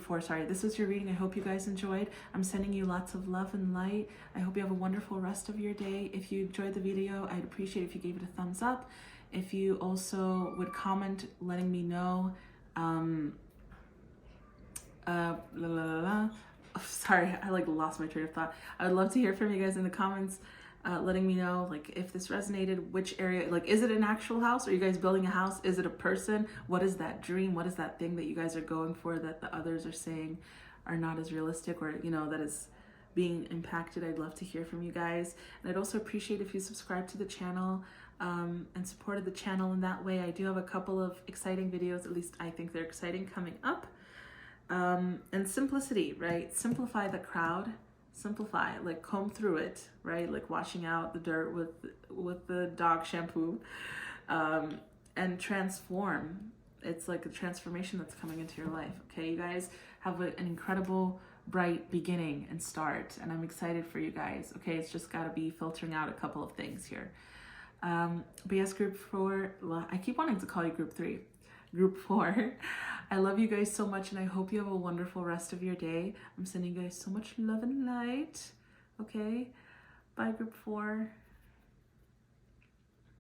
4, sorry. This was your reading. I hope you guys enjoyed. I'm sending you lots of love and light. I hope you have a wonderful rest of your day. If you enjoyed the video, I'd appreciate if you gave it a thumbs up. If you also would comment letting me know, sorry, I like lost my train of thought. I would love to hear from you guys in the comments, letting me know like if this resonated, which area, like is it an actual house? Are you guys building a house? Is it a person? What is that dream? What is that thing that you guys are going for that the others are saying are not as realistic, or you know, that is being impacted? I'd love to hear from you guys. And I'd also appreciate if you subscribe to the channel and supported the channel in that way. I do have a couple of exciting videos, at least I think they're exciting, coming up. And simplicity, right? Simplify the crowd. Simplify, like comb through it, right? Like washing out the dirt with the dog shampoo, and transform. It's like a transformation that's coming into your life. Okay, you guys have an incredible, bright beginning and start, and I'm excited for you guys. Okay, it's just got to be filtering out a couple of things here. But yes, group 4. Well, I keep wanting to call you group 3. Group 4. I love you guys so much, and I hope you have a wonderful rest of your day. I'm sending you guys so much love and light. Okay, bye, group 4.